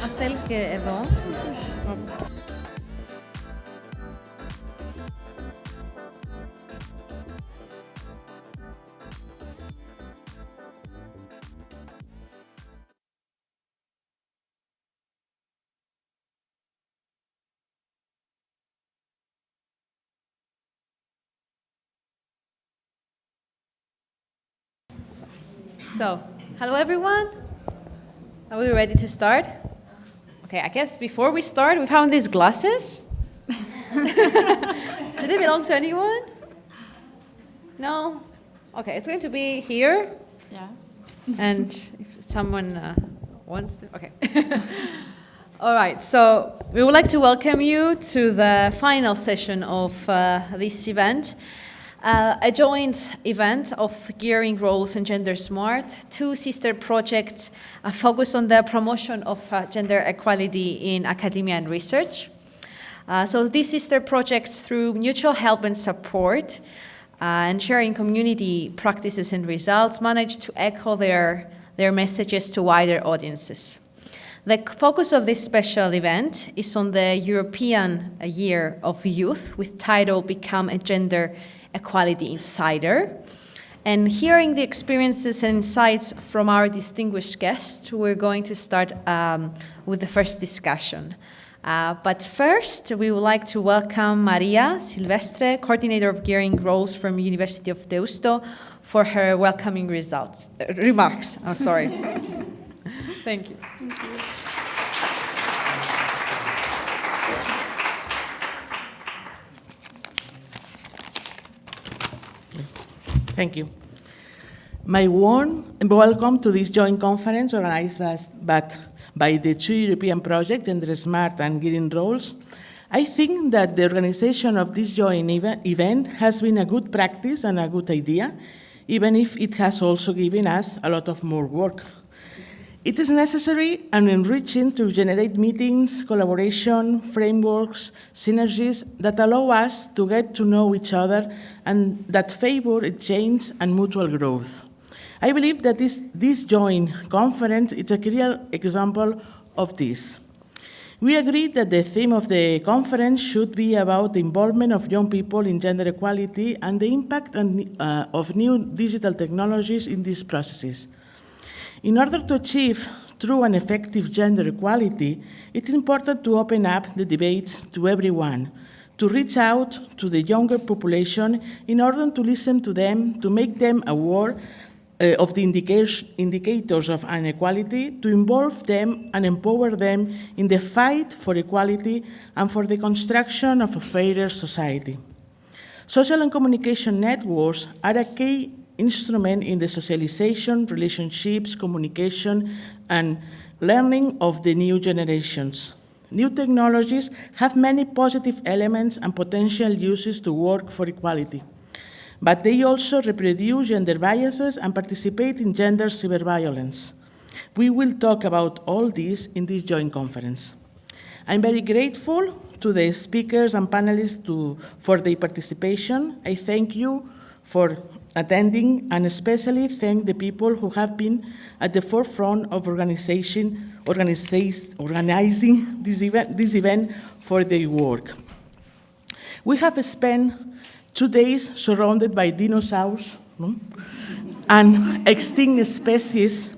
Αν θέλεις και εδώ. So, hello everyone. Are we ready to start? Okay, I guess before we start, we found these glasses. Do they belong to anyone? No? Okay, it's going to be here. Yeah. And if someone wants to, okay. All right, so we would like to welcome you to the final session of this event. A joint event of Gearing Roles and GenderSMART, two sister projects focused on the promotion of gender equality in academia and research. So these sister projects, through mutual help and support and sharing community practices and results, managed to echo their messages to wider audiences. The focus of this special event is on the European Year of Youth, with title Become a Gender Equality Insider. And hearing the experiences and insights from our distinguished guests, we're going to start with the first discussion. But first, we would like to welcome Maria Silvestre, coordinator of Gearing Roles from University of Deusto, for her welcoming remarks. Oh, sorry. Thank you. Thank you. Thank you. My warm welcome to this joint conference organized by the two European projects, GenderSMART and Gearing Roles. I think that the organization of this joint event has been a good practice and a good idea, even if it has also given us a lot of more work. It is necessary and enriching to generate meetings, collaboration, frameworks, synergies that allow us to get to know each other and that favor exchange and mutual growth. I believe that this joint conference is a clear example of this. We agreed that the theme of the conference should be about the involvement of young people in gender equality and the impact of new digital technologies in these processes. In order to achieve true and effective gender equality, it is important to open up the debates to everyone, to reach out to the younger population in order to listen to them, to make them aware of the indicators of inequality, to involve them and empower them in the fight for equality and for the construction of a fairer society. Social and communication networks are a key instrument in the socialization, relationships, communication, and learning of the new generations. New technologies have many positive elements and potential uses to work for equality, but they also reproduce gender biases and participate in gender cyberviolence. We will talk about all this in this joint conference. I'm very grateful to the speakers and panelists for their participation. I thank you for attending, and especially thank the people who have been at the forefront of organizing this event for their work. We have spent 2 days surrounded by dinosaurs and extinct species,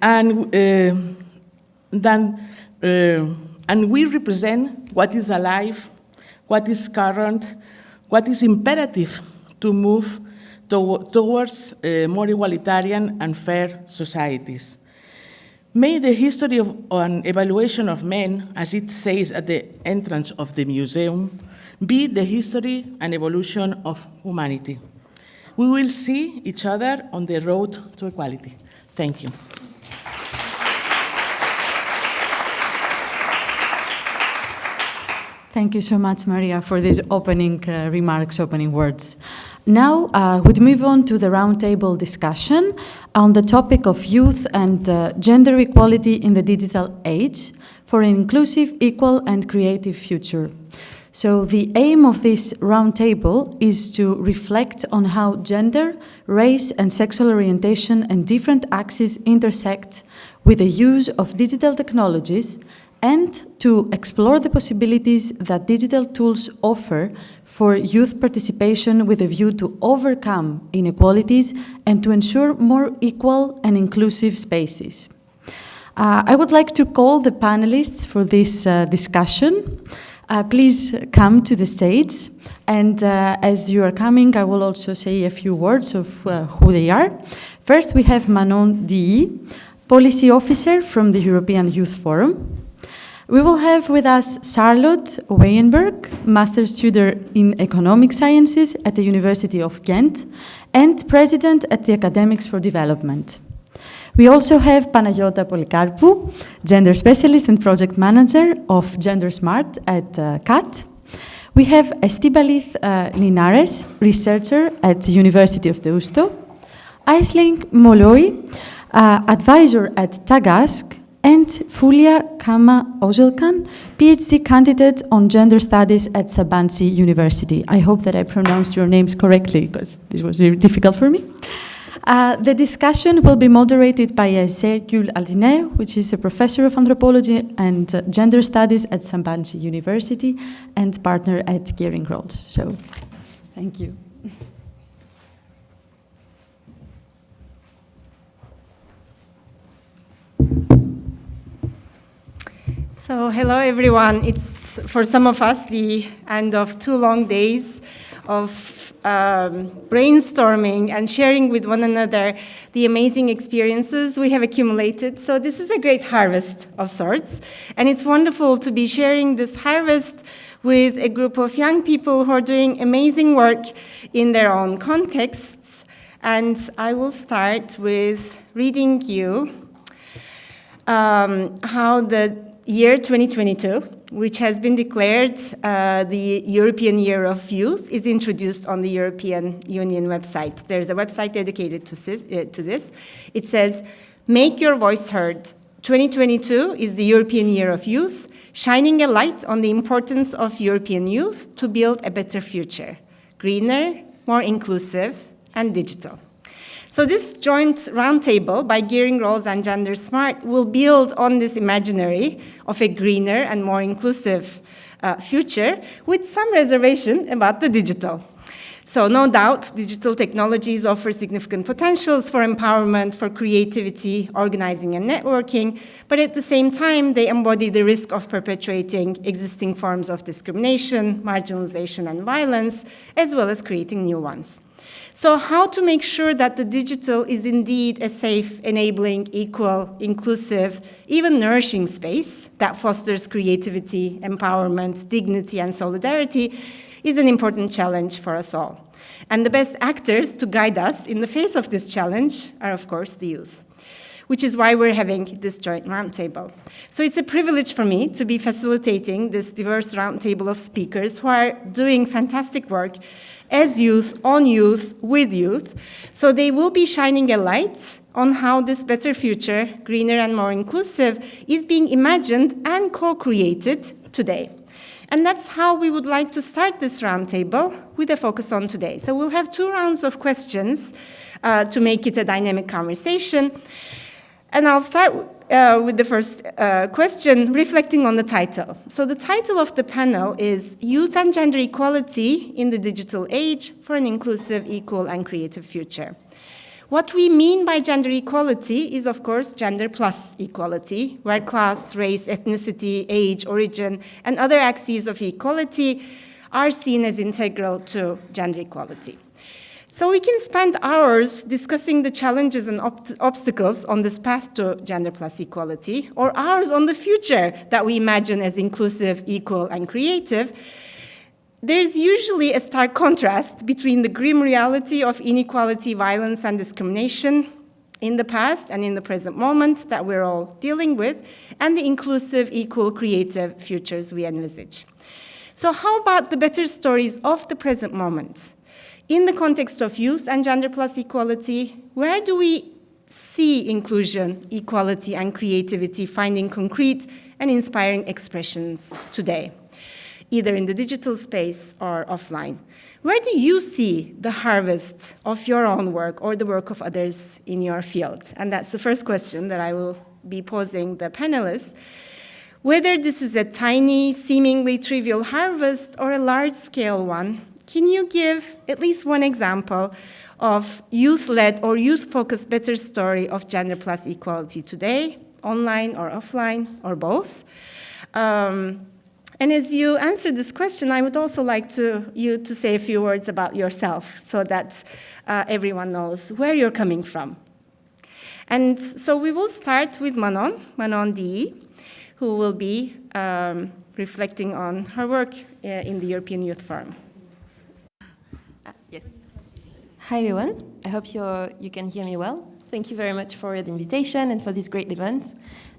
and we represent what is alive, what is current, what is imperative to move towards more egalitarian and fair societies. May the history of an evaluation of men, as it says at the entrance of the museum, be the history and evolution of humanity. We will see each other on the road to equality. Thank you. Thank you so much, Maria, for these opening remarks, opening words. Now, we'd move on to the roundtable discussion on the topic of youth and gender equality in the digital age for an inclusive, equal, and creative future. So the aim of this roundtable is to reflect on how gender, race, and sexual orientation and different axes intersect with the use of digital technologies, and to explore the possibilities that digital tools offer for youth participation with a view to overcome inequalities and to ensure more equal and inclusive spaces. I would like to call the panelists for this discussion. Please come to the stage, and as you are coming, I will also say a few words of who they are. First, we have Manon Dii, Policy Officer from the European Youth Forum. We will have with us Charlotte Weinberg, Master's Student in Economic Sciences at the University of Ghent and President at the Academics for Development. We also have Panayata Polycarpo, Gender Specialist and Project Manager of GenderSMART at CAT. We have Estilinares, Researcher at the University of Deusto. Aisling Malloy, Advisor at Tagask, and Fulia Kama Ozarkan, PhD candidate on gender studies at Sabanci University. I hope that I pronounced your names correctly, because this was very difficult for me. The discussion will be moderated by Ezekiel Aldine, which is a professor of anthropology and gender studies at Sabanci University and partner at Gearing Rolls. So, thank you. So, hello everyone. It's, for some of us, the end of 2 long days of brainstorming and sharing with one another the amazing experiences we have accumulated. So this is a great harvest of sorts, and it's wonderful to be sharing this harvest with a group of young people who are doing amazing work in their own contexts. And I will start with reading you how the year 2022, which has been declared the European Year of Youth, is introduced on the European Union website. There's a website dedicated to this. It says, "Make your voice heard. 2022 is the European Year of Youth, shining a light on the importance of European youth to build a better future, greener, more inclusive, and digital." So this joint roundtable by Gearing Rolls and GenderSMART will build on this imaginary of a greener and more inclusive future, with some reservation about the digital. So no doubt, digital technologies offer significant potentials for empowerment, for creativity, organizing, and networking, but at the same time, they embody the risk of perpetuating existing forms of discrimination, marginalization, and violence, as well as creating new ones. So how to make sure that the digital is indeed a safe, enabling, equal, inclusive, even nourishing space that fosters creativity, empowerment, dignity, and solidarity is an important challenge for us all. And the best actors to guide us in the face of this challenge are, of course, the youth, which is why we're having this joint roundtable. So it's a privilege for me to be facilitating this diverse roundtable of speakers who are doing fantastic work as youth, on youth, with youth. So they will be shining a light on how this better future, greener and more inclusive, is being imagined and co-created today. And that's how we would like to start this roundtable, with a focus on today. So we'll have 2 rounds of questions to make it a dynamic conversation. And I'll start with the first question, reflecting on the title. So the title of the panel is Youth and Gender Equality in the Digital Age for an Inclusive, Equal, and Creative Future. What we mean by gender equality is, of course, gender plus equality, where class, race, ethnicity, age, origin, and other axes of equality are seen as integral to gender equality. So we can spend hours discussing the challenges and obstacles on this path to gender plus equality, or hours on the future that we imagine as inclusive, equal, and creative. There's usually a stark contrast between the grim reality of inequality, violence, and discrimination in the past and in the present moment that we're all dealing with, and the inclusive, equal, creative futures we envisage. So how about the better stories of the present moment? In the context of youth and gender plus equality, where do we see inclusion, equality, and creativity finding concrete and inspiring expressions today, either in the digital space or offline? Where do you see the harvest of your own work or the work of others in your field? And that's the first question that I will be posing the panelists. Whether this is a tiny, seemingly trivial harvest or a large-scale one, can you give at least one example of youth-led or youth-focused better story of gender plus equality today, online or offline, or both? And as you answer this question, I would also like you to say a few words about yourself so that everyone knows where you're coming from. And so we will start with Manon D, who will be reflecting on her work in the European Youth Forum. Yes. Hi, everyone. I hope you can hear me well. Thank you very much for the invitation and for this great event.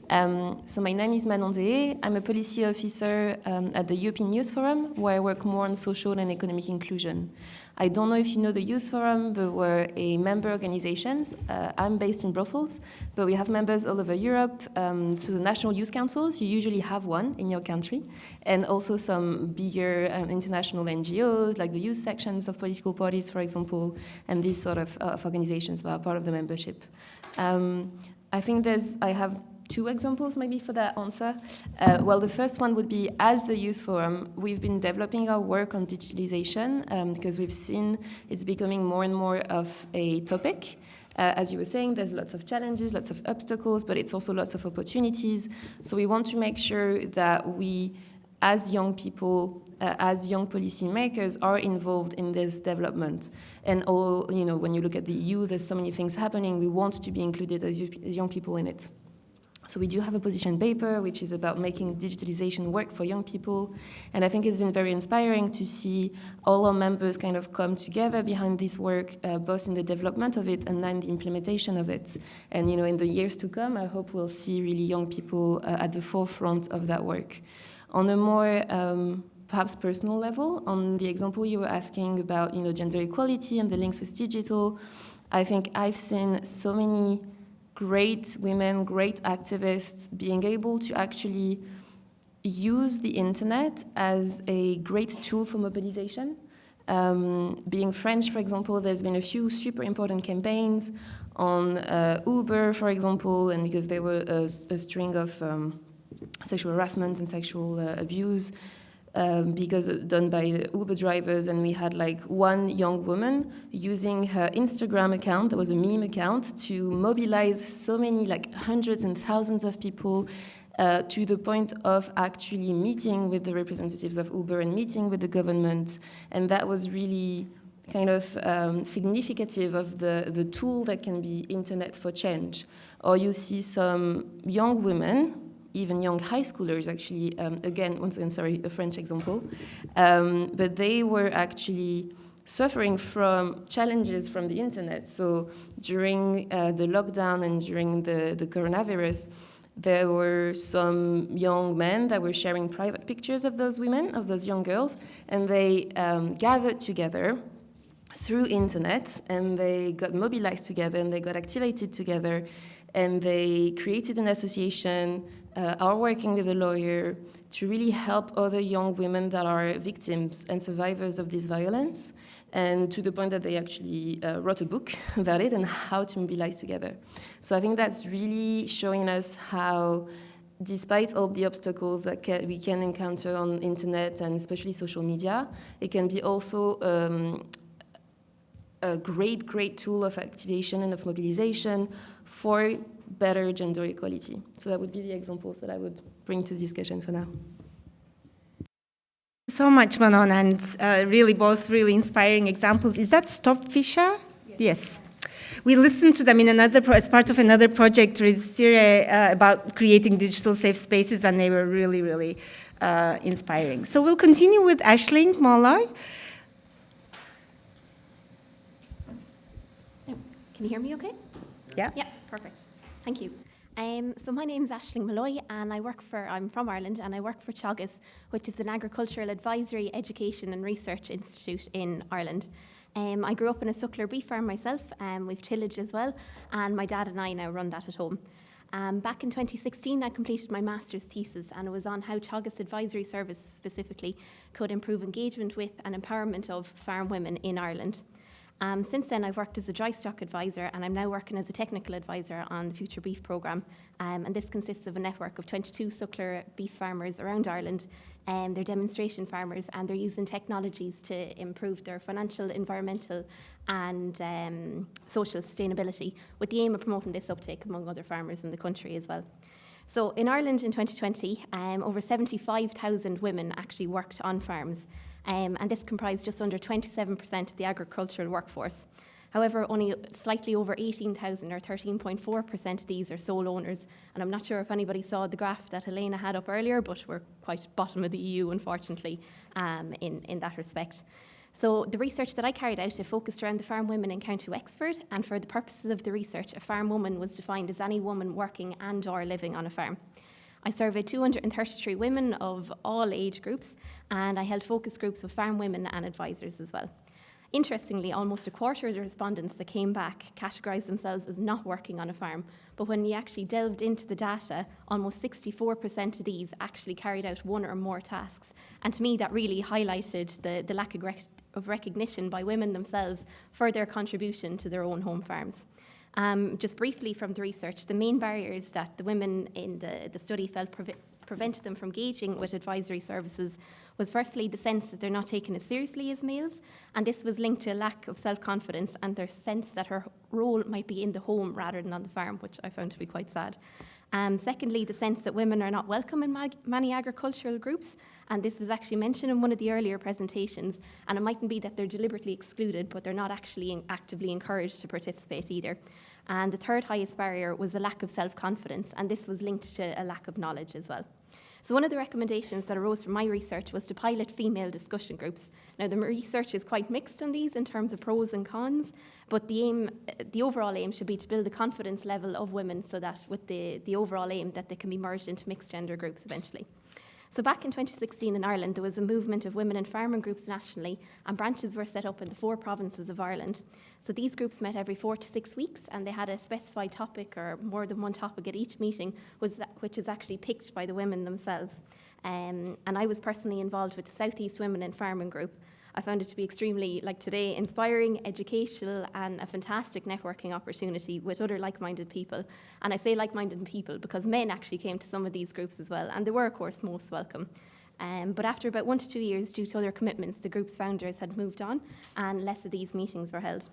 So my name is Manon Dehé. I'm a policy officer at the European Youth Forum, where I work more on social and economic inclusion. I don't know if you know the Youth Forum, but we're a member organization. I'm based in Brussels, but we have members all over Europe. So the national youth councils, you usually have one in your country, and also some bigger international NGOs, like the youth sections of political parties, for example, and these sort of organizations that are part of the membership. I think I have 2 examples maybe for that answer. Well, the first one would be, as the Youth Forum, we've been developing our work on digitalization because we've seen it's becoming more and more of a topic. As you were saying, there's lots of challenges, lots of obstacles, but it's also lots of opportunities. So we want to make sure that we, as young people, as young policymakers, are involved in this development. And when you look at the EU, there's so many things happening. We want to be included as young people in it. So we do have a position paper, which is about making digitalization work for young people. And I think it's been very inspiring to see all our members kind of come together behind this work, both in the development of it and then the implementation of it. And, in the years to come, I hope we'll see really young people at the forefront of that work. On a more perhaps personal level, on the example you were asking about, gender equality and the links with digital, I think I've seen so many great women, great activists being able to actually use the internet as a great tool for mobilization. Being French, for example, there's been a few super important campaigns on Uber, for example, and because there were a string of sexual harassment and sexual abuse because done by Uber drivers, and we had one young woman using her Instagram account, that was a meme account, to mobilize so many, hundreds and thousands of people to the point of actually meeting with the representatives of Uber and meeting with the government. And that was really kind of significative of the tool that can be internet for change. Or you see some young women, even young high schoolers actually, again, once again, sorry, a French example, but they were actually suffering from challenges from the internet. So during the lockdown and during the coronavirus, there were some young men that were sharing private pictures of those women, of those young girls, and they gathered together through internet, and they got mobilized together, and they got activated together, and they created an association, are working with a lawyer to really help other young women that are victims and survivors of this violence, and to the point that they actually wrote a book about it and how to mobilize together. So I think that's really showing us how, despite all the obstacles that we can encounter on internet and especially social media, it can be also a great tool of activation and of mobilization for better gender equality. So that would be the examples that I would bring to discussion for now. So much, Manon, and really both really inspiring examples. Is that Stop Fisher? Yes. We listened to them in as part of another project with Sire about creating digital safe spaces, and they were really inspiring. So we'll continue with Aisling Malloy. Can you hear me okay? Yeah. Yeah, perfect. Thank you. So my name is Aisling Malloy, and I'm from Ireland, and I work for Teagasc, which is an agricultural advisory, education and research institute in Ireland. I grew up in a suckler beef farm myself, we've tillage as well, and my dad and I now run that at home. Back in 2016, I completed my master's thesis, and it was on how Teagasc Advisory Service specifically could improve engagement with and empowerment of farm women in Ireland. Since then, I've worked as a dry stock advisor, and I'm now working as a technical advisor on the Future Beef programme. And this consists of a network of 22 suckler beef farmers around Ireland. They're demonstration farmers, and they're using technologies to improve their financial, environmental and social sustainability, with the aim of promoting this uptake among other farmers in the country as well. So in Ireland in 2020, over 75,000 women actually worked on farms. And this comprised just under 27% of the agricultural workforce. However, only slightly over 18,000 or 13.4% of these are sole owners. And I'm not sure if anybody saw the graph that Helena had up earlier, but we're quite bottom of the EU, unfortunately, in that respect. So the research that I carried out, it focused around the farm women in County Wexford, and for the purposes of the research, a farm woman was defined as any woman working and or living on a farm. I surveyed 233 women of all age groups, and I held focus groups with farm women and advisors as well. Interestingly, almost a quarter of the respondents that came back categorised themselves as not working on a farm, but when we actually delved into the data, almost 64% of these actually carried out one or more tasks. And to me, that really highlighted the lack of recognition by women themselves for their contribution to their own home farms. Just briefly from the research, the main barriers that the women in the study felt prevented them from engaging with advisory services was firstly the sense that they're not taken as seriously as males, and this was linked to a lack of self-confidence and their sense that her role might be in the home rather than on the farm, which I found to be quite sad. Secondly, the sense that women are not welcome in many agricultural groups, and this was actually mentioned in one of the earlier presentations, and it mightn't be that they're deliberately excluded, but they're not actually actively encouraged to participate either. And the third highest barrier was a lack of self-confidence, and this was linked to a lack of knowledge as well. So one of the recommendations that arose from my research was to pilot female discussion groups. Now, the research is quite mixed on these in terms of pros and cons, but the overall aim should be to build the confidence level of women so that with the overall aim that they can be merged into mixed gender groups eventually. So back in 2016 in Ireland, there was a movement of women in farming groups nationally, and branches were set up in the 4 provinces of Ireland. So these groups met every 4 to 6 weeks, and they had a specified topic or more than one topic at each meeting, which is actually picked by the women themselves. And I was personally involved with the South East Women in Farming Group. I found it to be extremely, like today, inspiring, educational, and a fantastic networking opportunity with other like-minded people. And I say like-minded people because men actually came to some of these groups as well, and they were, of course, most welcome. But after about 1 to 2 years, due to other commitments, the group's founders had moved on, and less of these meetings were held.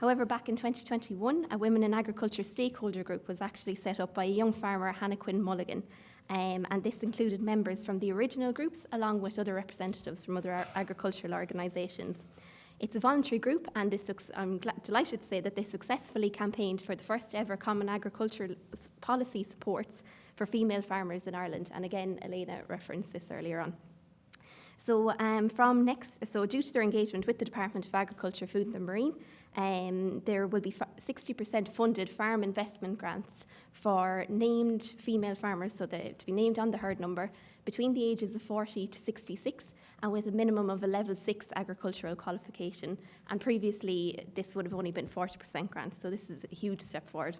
However, back in 2021, a Women in Agriculture stakeholder group was actually set up by a young farmer, Hannah Quinn Mulligan. And this included members from the original groups along with other representatives from other agricultural organisations. It's a voluntary group, and I'm delighted to say that they successfully campaigned for the first ever common agricultural policy supports for female farmers in Ireland. And again, Elena referenced this earlier on. So due to their engagement with the Department of Agriculture, Food and Marine, there will be 60% funded farm investment grants for named female farmers, so to be named on the herd number, between the ages of 40 to 66, and with a minimum of a level 6 agricultural qualification. And previously, this would have only been 40% grants, so this is a huge step forward.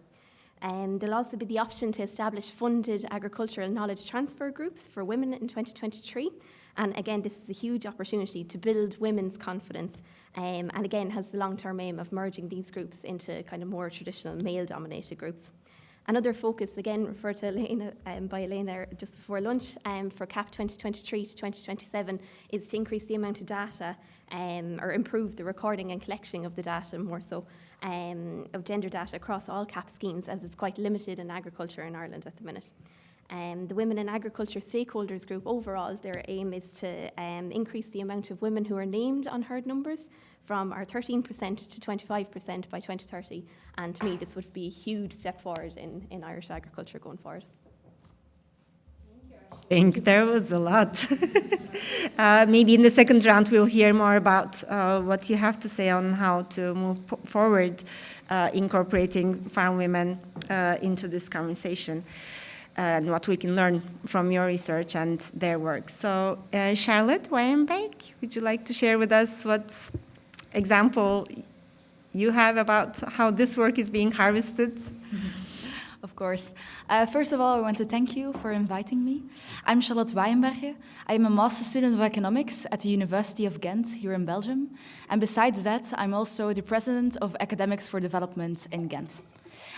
There'll also be the option to establish funded agricultural knowledge transfer groups for women in 2023. And again, this is a huge opportunity to build women's confidence, and again, has the long-term aim of merging these groups into kind of more traditional male-dominated groups. Another focus, again, referred to Elena, by Elena just before lunch, for CAP 2023 to 2027 is to increase the amount of data or improve the recording and collecting of the data, more so, of gender data across all CAP schemes, as it's quite limited in agriculture in Ireland at the minute. The Women in Agriculture Stakeholders Group, overall, their aim is to increase the amount of women who are named on herd numbers from our 13% to 25% by 2030. And to me, this would be a huge step forward in Irish agriculture going forward. I think there was a lot. Maybe in the second round, we'll hear more about what you have to say on how to move forward incorporating farm women into this conversation. And what we can learn from your research and their work. So, Charlotte Weinberg, would you like to share with us what example you have about how this work is being harvested? Of course. First of all, I want to thank you for inviting me. I'm Charlotte Weinberg. I'm a master's student of economics at the University of Ghent here in Belgium. And besides that, I'm also the president of Academics for Development in Ghent.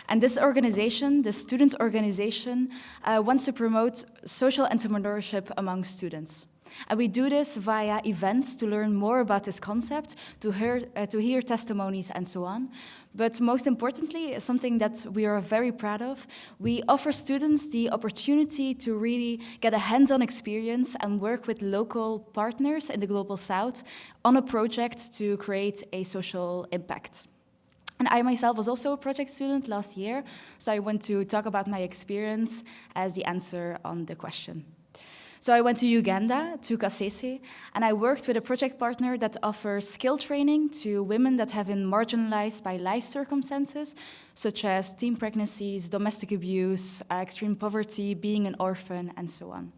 And this organization, this student organization, wants to promote social entrepreneurship among students. And we do this via events to learn more about this concept, to hear testimonies and so on. But most importantly, something that we are very proud of, we offer students the opportunity to really get a hands-on experience and work with local partners in the Global South on a project to create a social impact. And I myself was also a project student last year, so I want to talk about my experience as the answer on the question. So I went to Uganda, to Kasese, and I worked with a project partner that offers skill training to women that have been marginalized by life circumstances, such as teen pregnancies, domestic abuse, extreme poverty, being an orphan, and so on.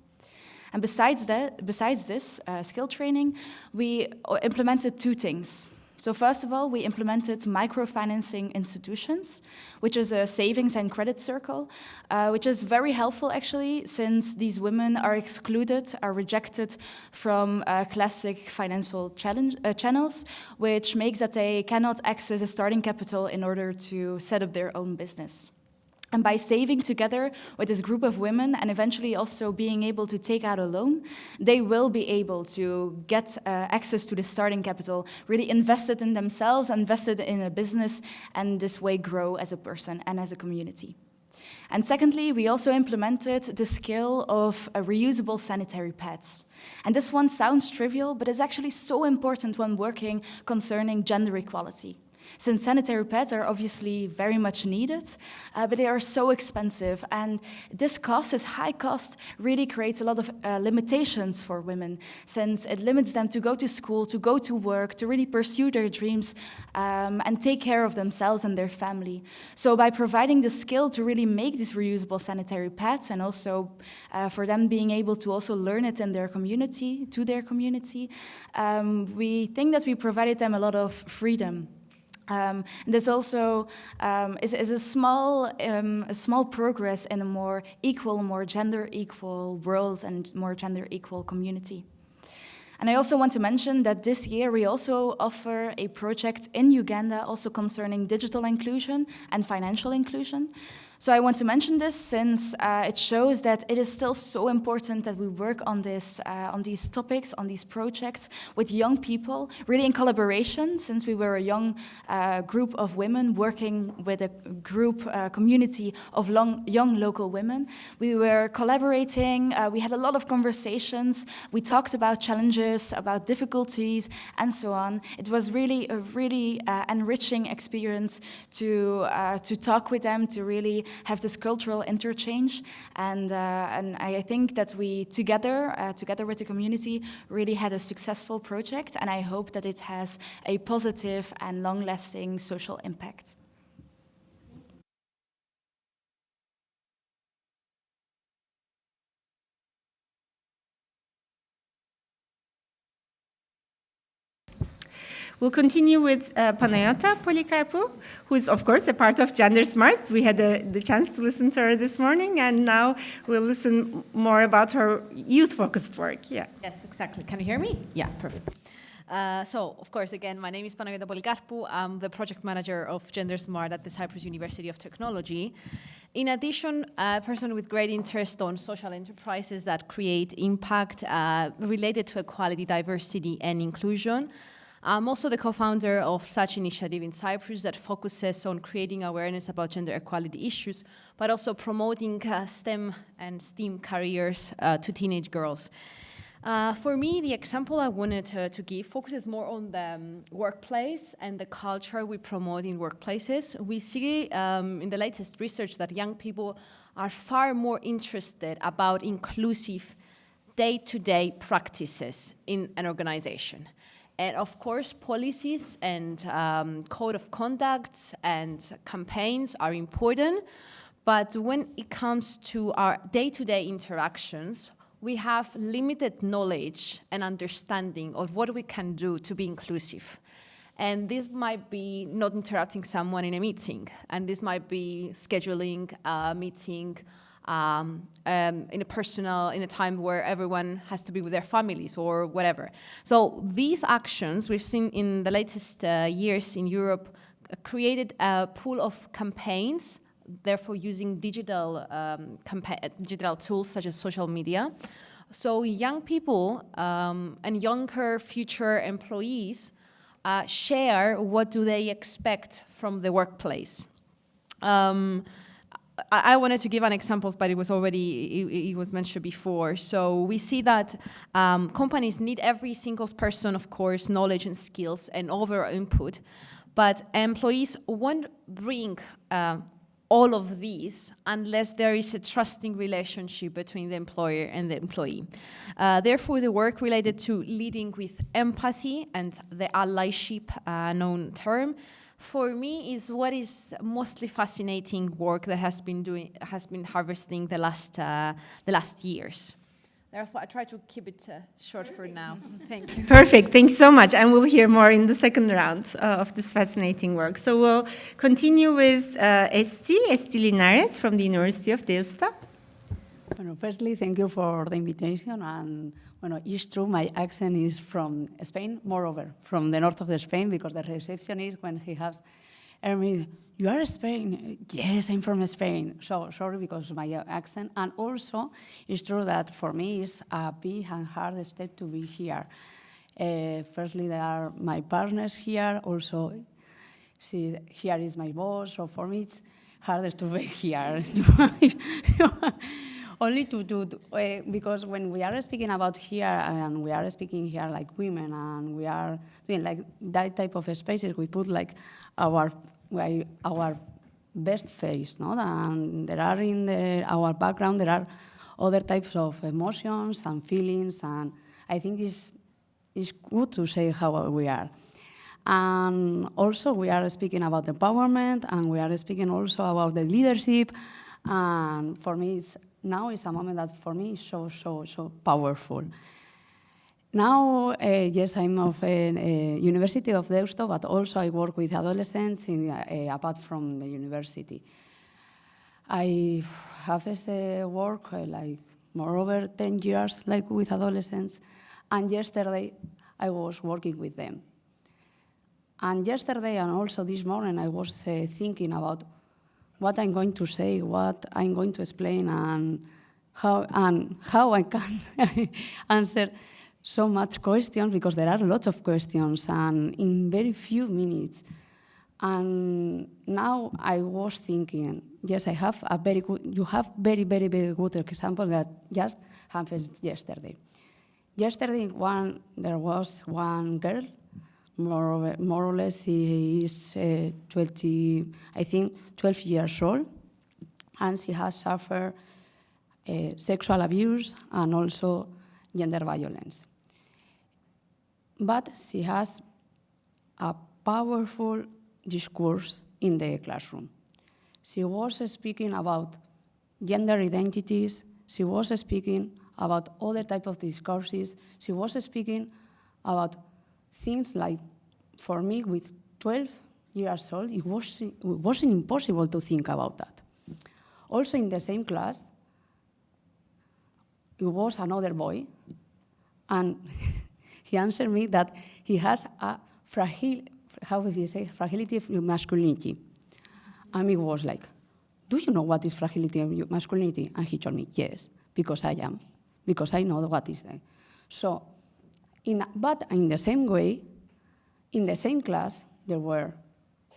And besides this skill training, we implemented two things. So first of all, we implemented microfinancing institutions, which is a savings and credit circle, which is very helpful actually, since these women are excluded, are rejected from classic financial channels, which makes that they cannot access a starting capital in order to set up their own business. And by saving together with this group of women and eventually also being able to take out a loan, they will be able to get access to the starting capital, really invested in themselves, invested in a business, and this way grow as a person and as a community. And secondly, we also implemented the skill of reusable sanitary pads. And this one sounds trivial, but is actually so important when working concerning gender equality. Since sanitary pads are obviously very much needed, but they are so expensive, and this cost, this high cost, really creates a lot of limitations for women, since it limits them to go to school, to go to work, to really pursue their dreams, and take care of themselves and their family. So by providing the skill to really make these reusable sanitary pads, and also for them being able to also learn it in their community, we think that we provided them a lot of freedom. This also is a small progress in a more equal, more gender equal world and more gender equal community. And I also want to mention that this year we also offer a project in Uganda also concerning digital inclusion and financial inclusion. So I want to mention this since it shows that it is still so important that we work on this, on these topics, on these projects with young people, really in collaboration, since we were a young group of women working with a group, community of young local women. We were collaborating, we had a lot of conversations, we talked about challenges, about difficulties, and so on. It was really a really enriching experience to talk with them, to really have this cultural interchange, and I think that we together with the community really had a successful project, and I hope that it has a positive and long-lasting social impact. We'll continue with Panayata Polycarpo, who is, of course, a part of GenderSMART. We had the chance to listen to her this morning, and now we'll listen more about her youth-focused work. Yeah. Yes, exactly. Can you hear me? Yeah, perfect. So, of course, again, my name is Panayata Polycarpo. I'm the project manager of GenderSMART at the Cyprus University of Technology. In addition, a person with great interest on social enterprises that create impact related to equality, diversity, and inclusion. I'm also the co-founder of such initiative in Cyprus that focuses on creating awareness about gender equality issues, but also promoting STEM and STEAM careers to teenage girls. For me, the example I wanted to give focuses more on the workplace and the culture we promote in workplaces. We see in the latest research that young people are far more interested about inclusive day-to-day practices in an organization. And of course, policies and code of conduct and campaigns are important, but when it comes to our day-to-day interactions, we have limited knowledge and understanding of what we can do to be inclusive. And this might be not interrupting someone in a meeting, and this might be scheduling a meeting in a time where everyone has to be with their families or whatever. So these actions we've seen in the latest years in Europe created a pool of campaigns, therefore using digital tools such as social media. So young people and younger future employees share what do they expect from the workplace. I wanted to give an example, but it was mentioned before. So we see that companies need every single person, of course, knowledge and skills and overall input, but employees won't bring all of these unless there is a trusting relationship between the employer and the employee. Therefore, the work related to leading with empathy and the allyship known term, for me, is what is mostly fascinating work that has been harvesting the last years. Therefore, I try to keep it short for now. Thank you. Perfect. Thanks so much. And we'll hear more in the second round of this fascinating work. So we'll continue with Estilinares from the University of Deusto. Bueno, firstly, thank you for the invitation. And bueno, it's true, my accent is from Spain, moreover, from the north of the Spain, because the receptionist, when he has me, you are Spain? Yes, I'm from Spain. So sorry because of my accent. And also, it's true that for me, it's a big and hard step to be here. Firstly, there are my partners here. Also, here is my boss. So for me, it's hardest to be here. Only because when we are speaking about here, and we are speaking here like women, and we are doing like that type of spaces, we put like our best face, no? And there are in our background, there are other types of emotions and feelings, and I think it's good to say how we are. And also we are speaking about empowerment, and we are speaking also about the leadership, and for me now is a moment that for me is so powerful. Now, yes, I'm of a University of Deusto, but also I work with adolescents apart from the university. I have work like more over 10 years like with adolescents, and yesterday I was working with them. And yesterday and also this morning I was thinking about what I'm going to say, what I'm going to explain, and how I can answer so much questions, because there are lots of questions and in very few minutes. And now I was thinking, yes, I have a very good, you have very, very, very good example that just happened yesterday. Yesterday, there was one girl, more or less, she is 12 years old, and she has suffered sexual abuse and also gender violence. But she has a powerful discourse in the classroom. She was speaking about gender identities, she was speaking about other type of discourses, she was speaking about things like, for me, with 12 years old, it wasn't impossible to think about that. Also in the same class, it was another boy, and he answered me that he has a fragility of masculinity. And he was like, do you know what is fragility of masculinity? And he told me, yes, because I am, because I know what is that. So, but in the same way, in the same class, there were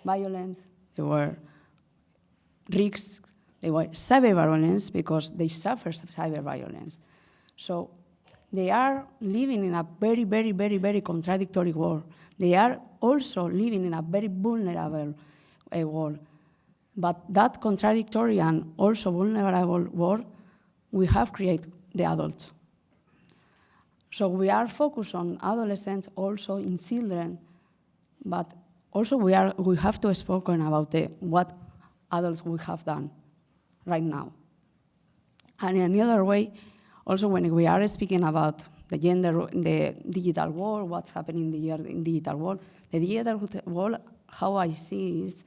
violence, there were risks, there were cyber violence, because they suffer cyber violence. So they are living in a very, very, very, very contradictory world. They are also living in a very vulnerable world. But that contradictory and also vulnerable world, we have created the adults. So we are focused on adolescents, also in children, but also we have to speak about what adults we have done right now. And in another way, also when we are speaking about the digital world, what's happening in the digital world, the digital world, how I see is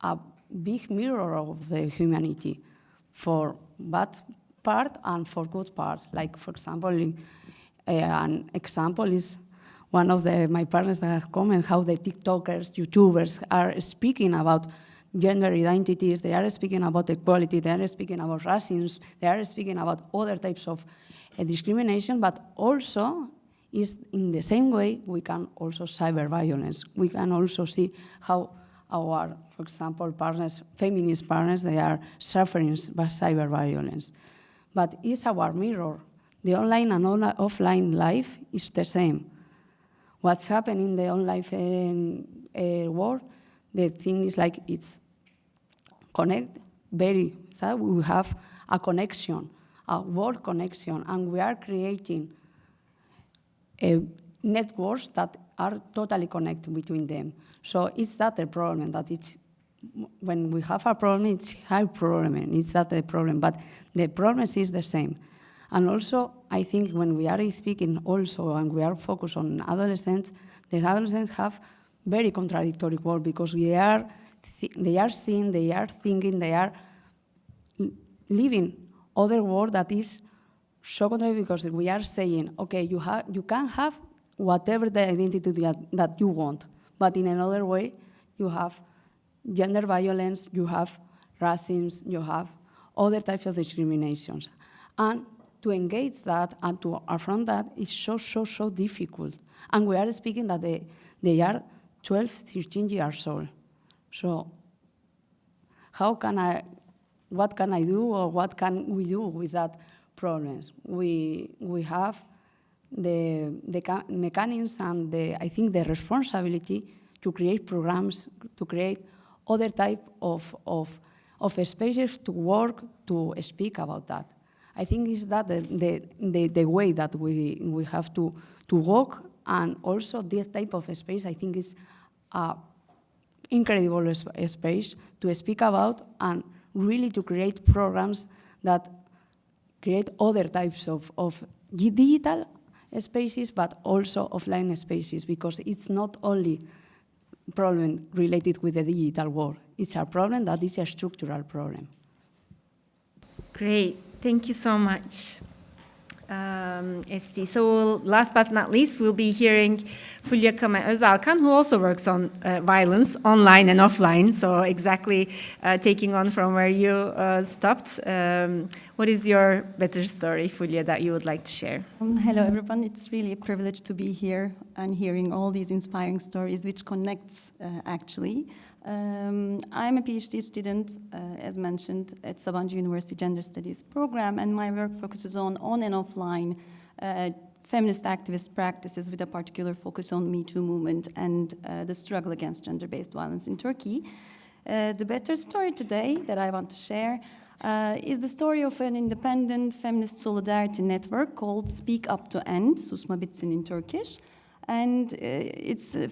a big mirror of the humanity for bad part and for good part. Like, for example, an example is one of my partners that have commented how the TikTokers, YouTubers are speaking about gender identities, they are speaking about equality, they are speaking about racism, they are speaking about other types of discrimination, but also is in the same way we can also cyber violence. We can also see how our, for example, partners, feminist partners, they are suffering by cyber violence. But it's our mirror. The online and offline life is the same. What's happening in the online world, the thing is like it's we have a connection, a world connection, and we are creating networks that are totally connected between them. So it's that the problem, that it's, when we have a problem, it's high problem, it's not the problem, but the problem is the same. And also, I think when we are speaking also, and we are focused on adolescents, the adolescents have very contradictory world, because they are seeing, they are thinking, they are living other world that is so contrary, because we are saying, okay, you can have whatever the identity that you want, but in another way, you have gender violence, you have racism, you have other types of discriminations. And to engage that and to affront that is so difficult. And we are speaking that they are 12, 13 years old. So what can I do, or what can we do with that problems? We have the mechanisms and I think the responsibility to create programs, to create other type of spaces to work, to speak about that. I think is that the way that we have to walk, and also this type of space, I think is an incredible space to speak about, and really to create programs that create other types of digital spaces, but also offline spaces, because it's not only a problem related with the digital world, it's a problem that is a structural problem. Great, thank you so much. Esti. So last but not least, we'll be hearing Fulya Ozarkan, who also works on violence, online and offline. So exactly taking on from where you stopped. What is your better story, Fulya, that you would like to share? Hello, everyone. It's really a privilege to be here and hearing all these inspiring stories, which connects, actually. I'm a PhD student, as mentioned, at Sabancı University Gender Studies program, and my work focuses on and offline feminist activist practices with a particular focus on Me Too movement and the struggle against gender-based violence in Turkey. The better story today that I want to share is the story of an independent feminist solidarity network called Speak Up to End, Susma Bitsin in Turkish. And it's a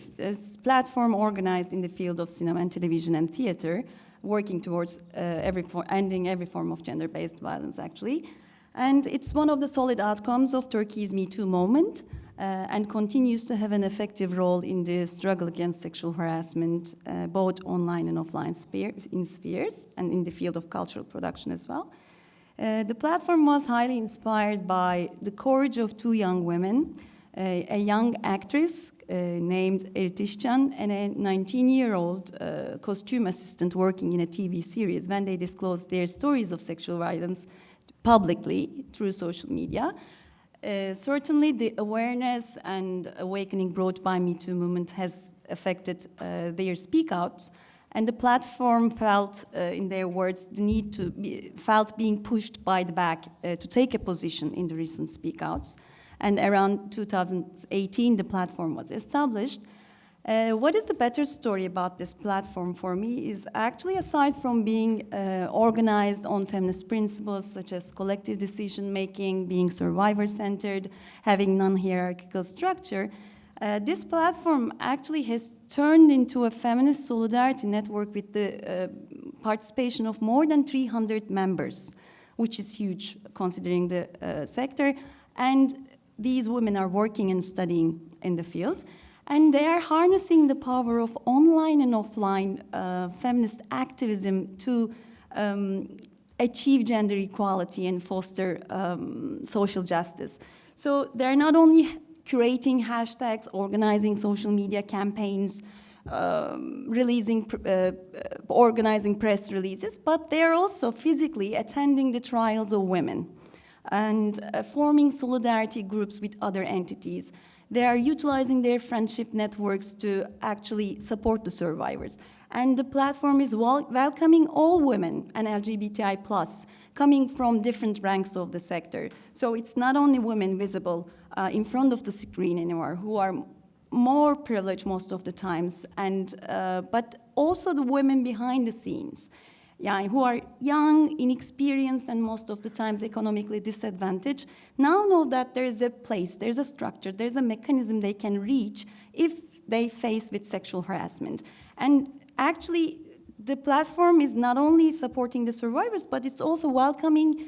platform organized in the field of cinema and television and theater, working towards ending every form of gender-based violence, actually. And it's one of the solid outcomes of Turkey's Me Too movement, and continues to have an effective role in the struggle against sexual harassment, both online and offline spheres, and in the field of cultural production as well. The platform was highly inspired by the courage of two young women, a young actress named Eritishcan and a 19-year-old costume assistant working in a TV series when they disclosed their stories of sexual violence publicly through social media. Certainly the awareness and awakening brought by Me Too movement has affected their speak outs, and the platform felt, in their words, the need to felt being pushed by the back to take a position in the recent speak outs. And around 2018, the platform was established. What is the better story about this platform for me is actually, aside from being organized on feminist principles such as collective decision-making, being survivor-centered, having non-hierarchical structure, this platform actually has turned into a feminist solidarity network with the participation of more than 300 members, which is huge considering the sector. And these women are working and studying in the field, and they are harnessing the power of online and offline feminist activism to achieve gender equality and foster social justice. So they're not only curating hashtags, organizing social media campaigns, organizing press releases, but they're also physically attending the trials of women and forming solidarity groups with other entities. They are utilizing their friendship networks to actually support the survivors. And the platform is welcoming all women and LGBTI+, coming from different ranks of the sector. So it's not only women visible in front of the screen anymore, who are more privileged most of the times, but also the women behind the scenes. Yeah, who are young, inexperienced, and most of the times economically disadvantaged, now know that there's a place, there's a structure, there's a mechanism they can reach if they face with sexual harassment. And actually, the platform is not only supporting the survivors, but it's also welcoming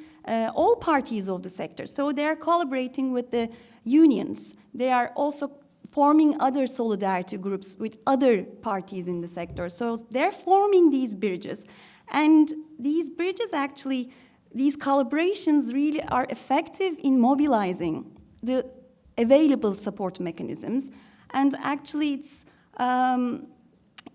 all parties of the sector. So they are collaborating with the unions. They are also forming other solidarity groups with other parties in the sector. So they're forming these bridges. And these bridges actually, these collaborations really are effective in mobilizing the available support mechanisms. And actually it's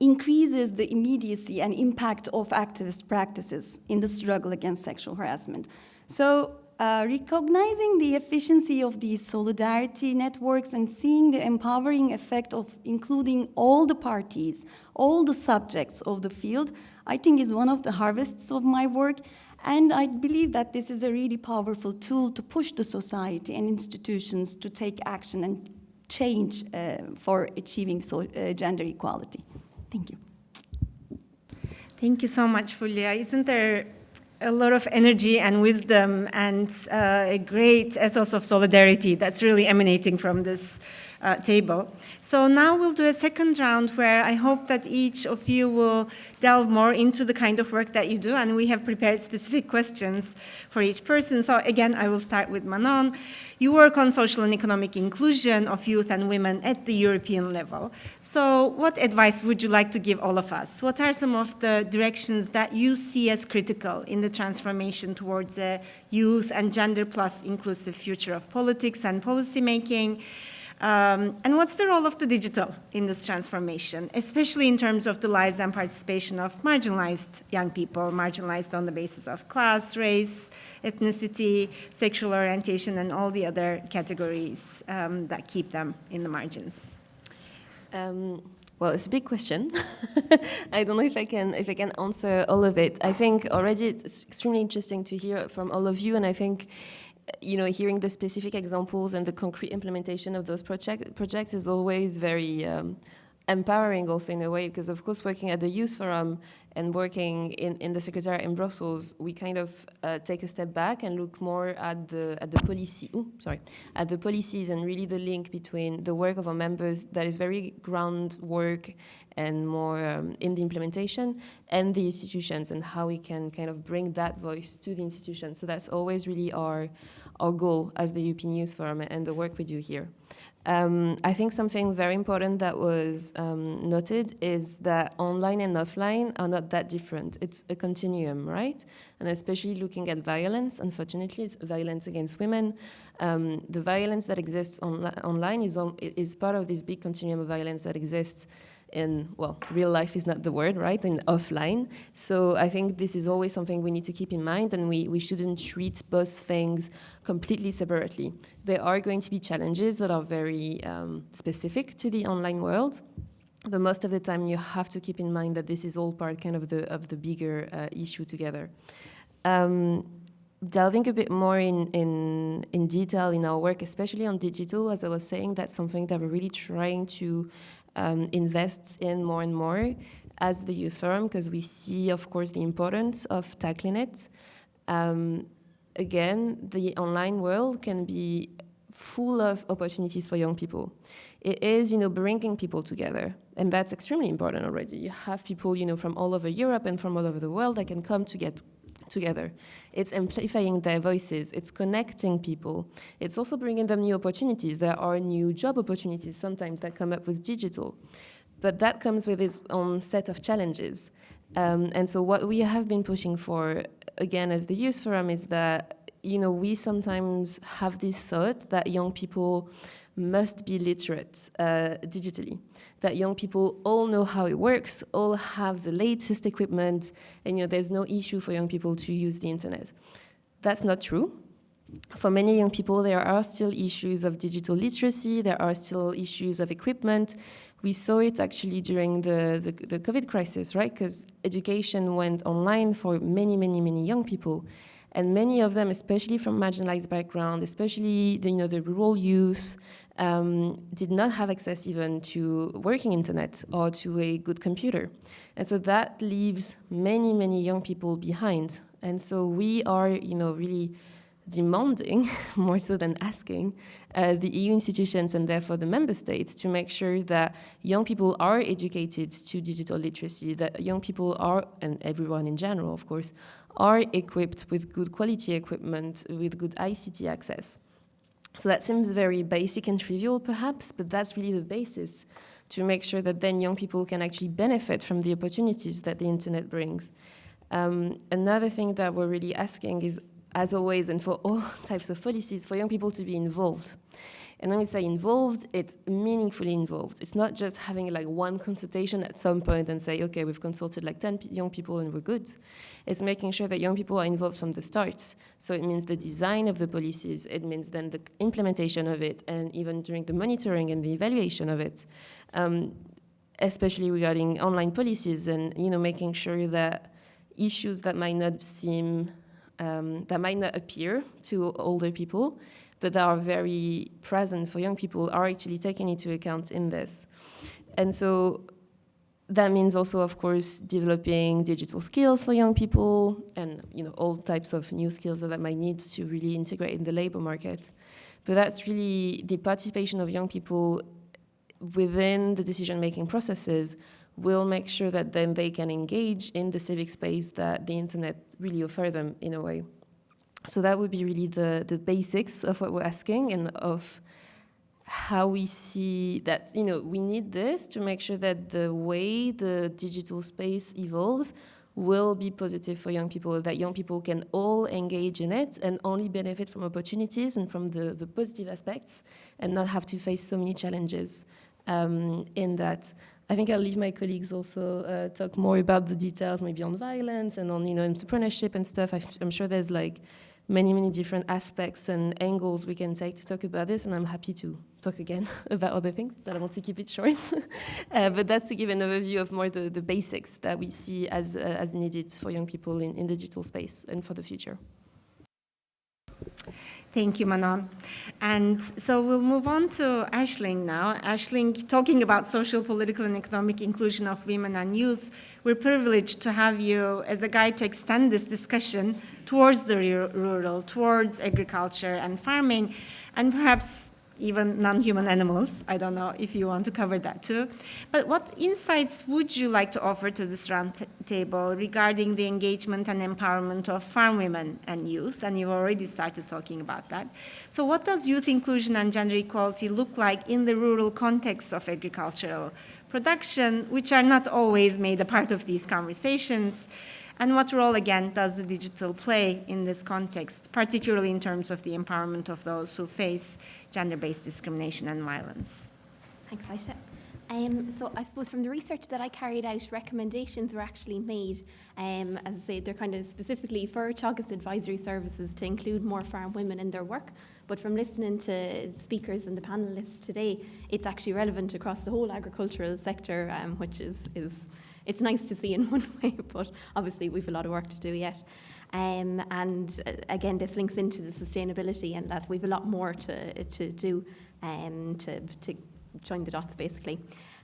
increases the immediacy and impact of activist practices in the struggle against sexual harassment. So recognizing the efficiency of these solidarity networks and seeing the empowering effect of including all the parties, all the subjects of the field, I think is one of the harvests of my work. And I believe that this is a really powerful tool to push the society and institutions to take action and change for achieving gender equality. Thank you. Thank you so much, Fulya. Isn't there a lot of energy and wisdom and a great ethos of solidarity that's really emanating from this table. So now we'll do a second round where I hope that each of you will delve more into the kind of work that you do, and we have prepared specific questions for each person. So again, I will start with Manon. You work on social and economic inclusion of youth and women at the European level. So what advice would you like to give all of us? What are some of the directions that you see as critical in the transformation towards a youth and gender plus inclusive future of politics and policy making? And what's the role of the digital in this transformation, especially in terms of the lives and participation of marginalized young people, marginalized on the basis of class, race, ethnicity, sexual orientation, and all the other categories that keep them in the margins? Well, it's a big question. I don't know if I can answer all of it. I think already it's extremely interesting to hear from all of you, and I think hearing the specific examples and the concrete implementation of those projects is always very empowering also in a way, because of course working at the Youth Forum and working in the Secretariat in Brussels, we kind of take a step back and look more at the policies and really the link between the work of our members that is very groundwork and more in the implementation, and the institutions, and how we can kind of bring that voice to the institutions. So that's always really our goal as the European Youth Forum and the work we do here. I think something very important that was noted is that online and offline are not that different. It's a continuum, right? And especially looking at violence, unfortunately, it's violence against women. The violence that exists online is part of this big continuum of violence that exists in, well, real life is not the word, right, in offline. So I think this is always something we need to keep in mind, and we shouldn't treat both things completely separately. There are going to be challenges that are very specific to the online world, but most of the time you have to keep in mind that this is all part kind of the bigger issue together. Delving a bit more in detail in our work, especially on digital, as I was saying, that's something that we're really trying to invest in more and more as the Youth Forum, because we see, of course, the importance of tackling it. Again, the online world can be full of opportunities for young people. It is, bringing people together, and that's extremely important already. You have people, from all over Europe and from all over the world that can come to get together. It's amplifying their voices, it's connecting people. It's also bringing them new opportunities. There are new job opportunities sometimes that come up with digital, but that comes with its own set of challenges. And so what we have been pushing for, again, as the Youth Forum, is that, we sometimes have this thought that young people must be literate digitally, that young people all know how it works, all have the latest equipment, and there's no issue for young people to use the internet. That's not true. For many young people, there are still issues of digital literacy, there are still issues of equipment. We saw it actually during the COVID crisis, right? Because education went online for many, many, many young people. And many of them, especially from marginalized background, especially the rural youth, did not have access even to working internet or to a good computer. And so that leaves many, many young people behind. And so we are, really demanding, more so than asking, the EU institutions and therefore the member states to make sure that young people are educated to digital literacy, that young people are, and everyone in general, of course, are equipped with good quality equipment, with good ICT access. So that seems very basic and trivial, perhaps, but that's really the basis to make sure that then young people can actually benefit from the opportunities that the internet brings. Another thing that we're really asking is, as always, and for all types of policies, for young people to be involved. And when we say involved, it's meaningfully involved. It's not just having like one consultation at some point and say, okay, we've consulted like 10 young people and we're good. It's making sure that young people are involved from the start. So it means the design of the policies, it means then the implementation of it, and even during the monitoring and the evaluation of it, especially regarding online policies, and making sure that issues that might not seem, that might not appear to older people, but that are very present for young people, are actually taken into account in this. And so that means also, of course, developing digital skills for young people and all types of new skills that they might need to really integrate in the labor market. But that's really the participation of young people within the decision-making processes will make sure that then they can engage in the civic space that the internet really offers them in a way. So that would be really the basics of what we're asking and of how we see that, we need this to make sure that the way the digital space evolves will be positive for young people, that young people can all engage in it and only benefit from opportunities and from the positive aspects and not have to face so many challenges in that. I think I'll leave my colleagues also talk more about the details, maybe on violence and on entrepreneurship and stuff. I'm sure there's like many different aspects and angles we can take to talk about this, and I'm happy to talk again about other things, but I want to keep it short. But that's to give an overview of more the basics that we see as needed for young people in the digital space and for the future. Thank you, Manon. And so we'll move on to Aisling now. Aisling, talking about social, political, and economic inclusion of women and youth, we're privileged to have you as a guide to extend this discussion towards the rural, towards agriculture and farming, and perhaps even non-human animals. I don't know if you want to cover that too. But what insights would you like to offer to this round table regarding the engagement and empowerment of farm women and youth? And you've already started talking about that. So what does youth inclusion and gender equality look like in the rural context of agricultural production, which are not always made a part of these conversations? And what role, again, does the digital play in this context, particularly in terms of the empowerment of those who face gender-based discrimination and violence? Thanks, Aisha. So I suppose from the research that I carried out, recommendations were actually made, as I say, they're kind of specifically for Teagasc Advisory Services to include more farm women in their work. But from listening to speakers and the panelists today, it's actually relevant across the whole agricultural sector, which is it's nice to see in one way, but obviously we've a lot of work to do yet. And again, this links into the sustainability and that we've a lot more to do to join the dots, basically.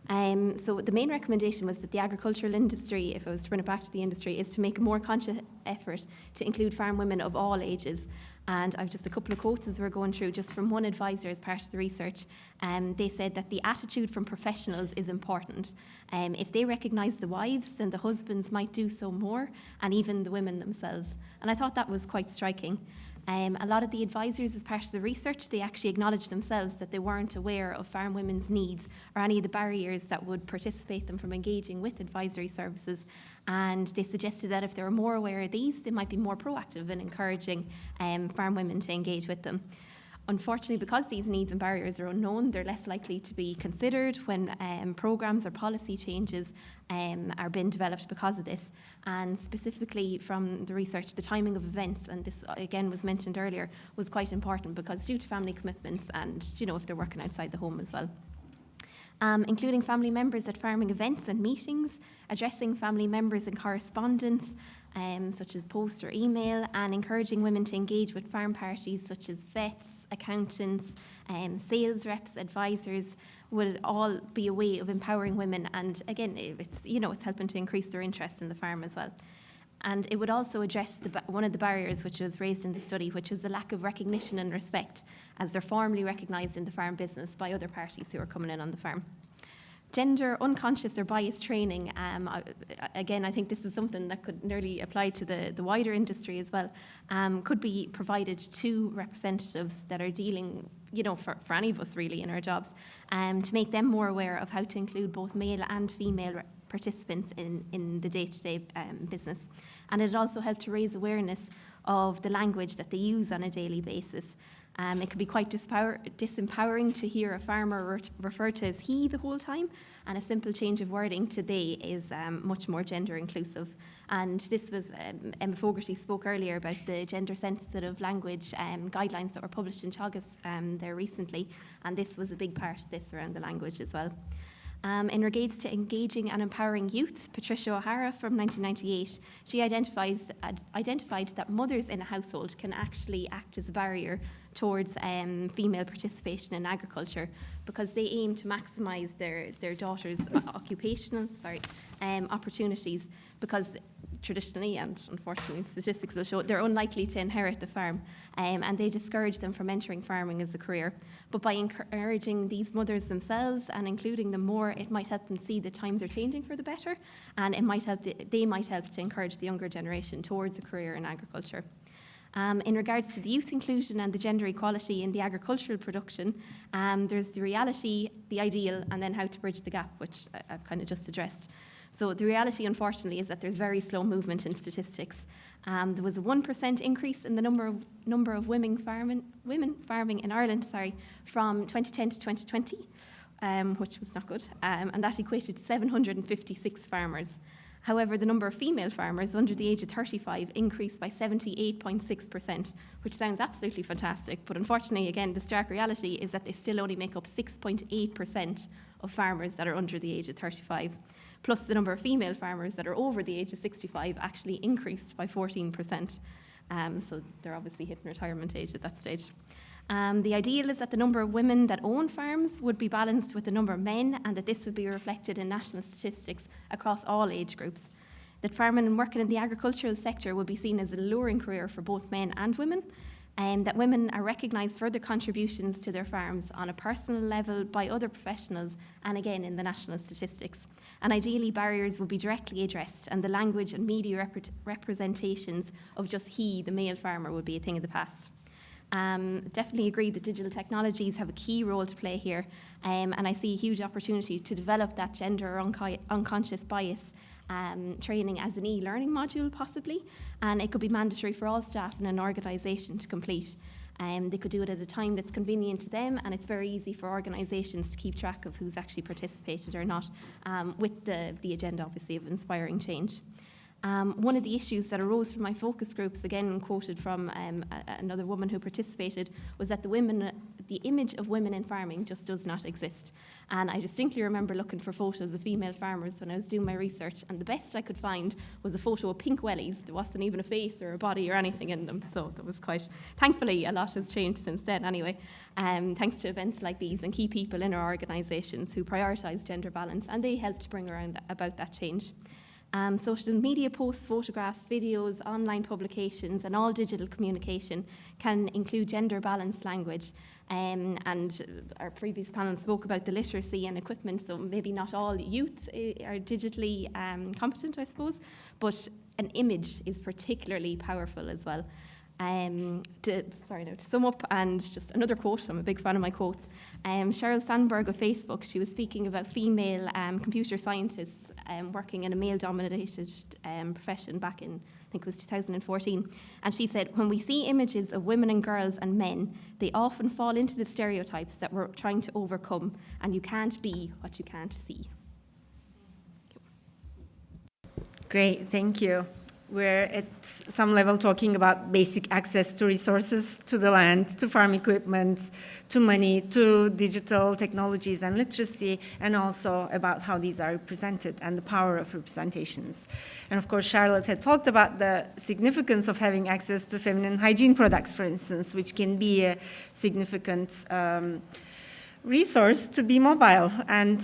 So the main recommendation was that the agricultural industry, if I was to bring it back to the industry, is to make a more conscious effort to include farm women of all ages. And I've just a couple of quotes as we're going through, just from one advisor as part of the research. They said that the attitude from professionals is important. If they recognise the wives, then the husbands might do so more, and even the women themselves. And I thought that was quite striking. A lot of the advisors, as part of the research, they actually acknowledged themselves that they weren't aware of farm women's needs or any of the barriers that would participate them from engaging with advisory services. And they suggested that if they were more aware of these, they might be more proactive in encouraging farm women to engage with them. Unfortunately, because these needs and barriers are unknown, they're less likely to be considered when programmes or policy changes are being developed because of this. And specifically from the research, the timing of events, and this again was mentioned earlier, was quite important because due to family commitments and, if they're working outside the home as well. Including family members at farming events and meetings, addressing family members in correspondence, such as post or email, and encouraging women to engage with farm parties such as vets, accountants, sales reps, advisors, would all be a way of empowering women. And again, it's helping to increase their interest in the farm as well. And it would also address one of the barriers which was raised in the study, which was the lack of recognition and respect, as they're formally recognised in the farm business by other parties who are coming in on the farm. Gender unconscious or biased training, again, I think this is something that could nearly apply to the wider industry as well, could be provided to representatives that are dealing, for any of us really in our jobs, to make them more aware of how to include both male and female participants in the day-to-day business. And it also helped to raise awareness of the language that they use on a daily basis. It can be quite disempowering to hear a farmer referred to as he the whole time, and a simple change of wording to they is much more gender inclusive. And this was, Emma Fogarty spoke earlier about the gender sensitive language guidelines that were published in Teagasc there recently, and this was a big part of this around the language as well. In regards to engaging and empowering youth, Patricia O'Hara from 1998, she identified that mothers in a household can actually act as a barrier towards female participation in agriculture, because they aim to maximise their daughters' occupational opportunities, because traditionally, and unfortunately statistics will show, they're unlikely to inherit the farm, and they discourage them from entering farming as a career. But by encouraging these mothers themselves and including them more, it might help them see that times are changing for the better, and it might help they might help to encourage the younger generation towards a career in agriculture. In regards to the youth inclusion and the gender equality in the agricultural production, there's the reality, the ideal, and then how to bridge the gap, which I've kind of just addressed. So the reality, unfortunately, is that there's very slow movement in statistics. There was a 1% increase in the number of women farming in Ireland, from 2010 to 2020, which was not good, and that equated to 756 farmers. However, the number of female farmers under the age of 35 increased by 78.6%, which sounds absolutely fantastic, but unfortunately, again, the stark reality is that they still only make up 6.8% of farmers that are under the age of 35. Plus, the number of female farmers that are over the age of 65 actually increased by 14%. So they're obviously hitting retirement age at that stage. The ideal is that the number of women that own farms would be balanced with the number of men, and that this would be reflected in national statistics across all age groups. That farming and working in the agricultural sector would be seen as a alluring career for both men and women, and that women are recognised for their contributions to their farms on a personal level by other professionals and again in the national statistics. And ideally, barriers will be directly addressed, and the language and media representations of just he, the male farmer, would be a thing of the past. Definitely agree that digital technologies have a key role to play here, and I see a huge opportunity to develop that gender or unconscious bias training as an e-learning module possibly, and it could be mandatory for all staff in an organisation to complete. They could do it at a time that's convenient to them, and it's very easy for organisations to keep track of who's actually participated or not, with the agenda obviously of inspiring change. One of the issues that arose from my focus groups, again quoted from another woman who participated, was that the image of women in farming just does not exist. And I distinctly remember looking for photos of female farmers when I was doing my research, and the best I could find was a photo of pink wellies. There wasn't even a face or a body or anything in them, so that was quite, thankfully a lot has changed since then anyway, thanks to events like these and key people in our organisations who prioritise gender balance, and they helped to bring about that change. Social media posts, photographs, videos, online publications, and all digital communication can include gender-balanced language. And our previous panel spoke about the literacy and equipment, so maybe not all youth are digitally competent, I suppose, but an image is particularly powerful as well. To sum up, and just another quote, I'm a big fan of my quotes. Sheryl Sandberg of Facebook, she was speaking about female computer scientists working in a male-dominated profession back in, I think it was 2014. And she said, when we see images of women and girls and men, they often fall into the stereotypes that we're trying to overcome, and you can't be what you can't see. Great, thank you. We're at some level talking about basic access to resources, to the land, to farm equipment, to money, to digital technologies and literacy, and also about how these are represented and the power of representations. And of course, Charlotte had talked about the significance of having access to feminine hygiene products, for instance, which can be a significant resource to be mobile and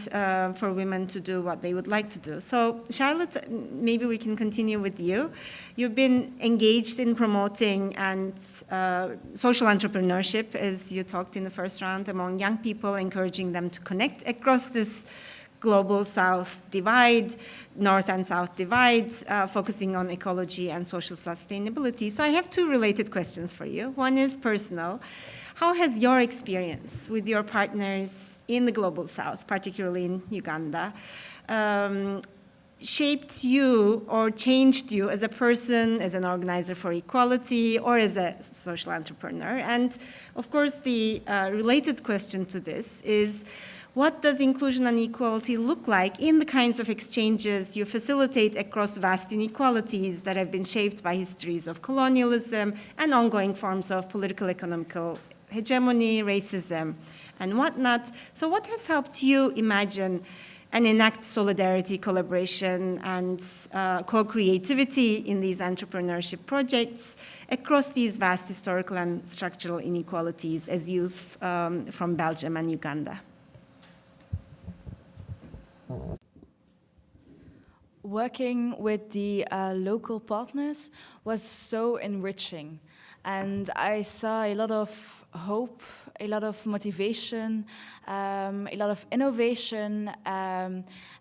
for women to do what they would like to do. So Charlotte, maybe we can continue with you. You've been engaged in promoting and social entrepreneurship, as you talked in the first round, among young people, encouraging them to connect across this global South divide, North and South divide, focusing on ecology and social sustainability. So I have two related questions for you. One is personal. How has your experience with your partners in the Global South, particularly in Uganda, shaped you or changed you as a person, as an organizer for equality, or as a social entrepreneur? And of course, the related question to this is, what does inclusion and equality look like in the kinds of exchanges you facilitate across vast inequalities that have been shaped by histories of colonialism and ongoing forms of political, economical hegemony, racism, and whatnot? So what has helped you imagine and enact solidarity, collaboration, and co-creativity in these entrepreneurship projects across these vast historical and structural inequalities as youth from Belgium and Uganda? working with the local partners was so enriching. And I saw a lot of hope, a lot of motivation, a lot of innovation.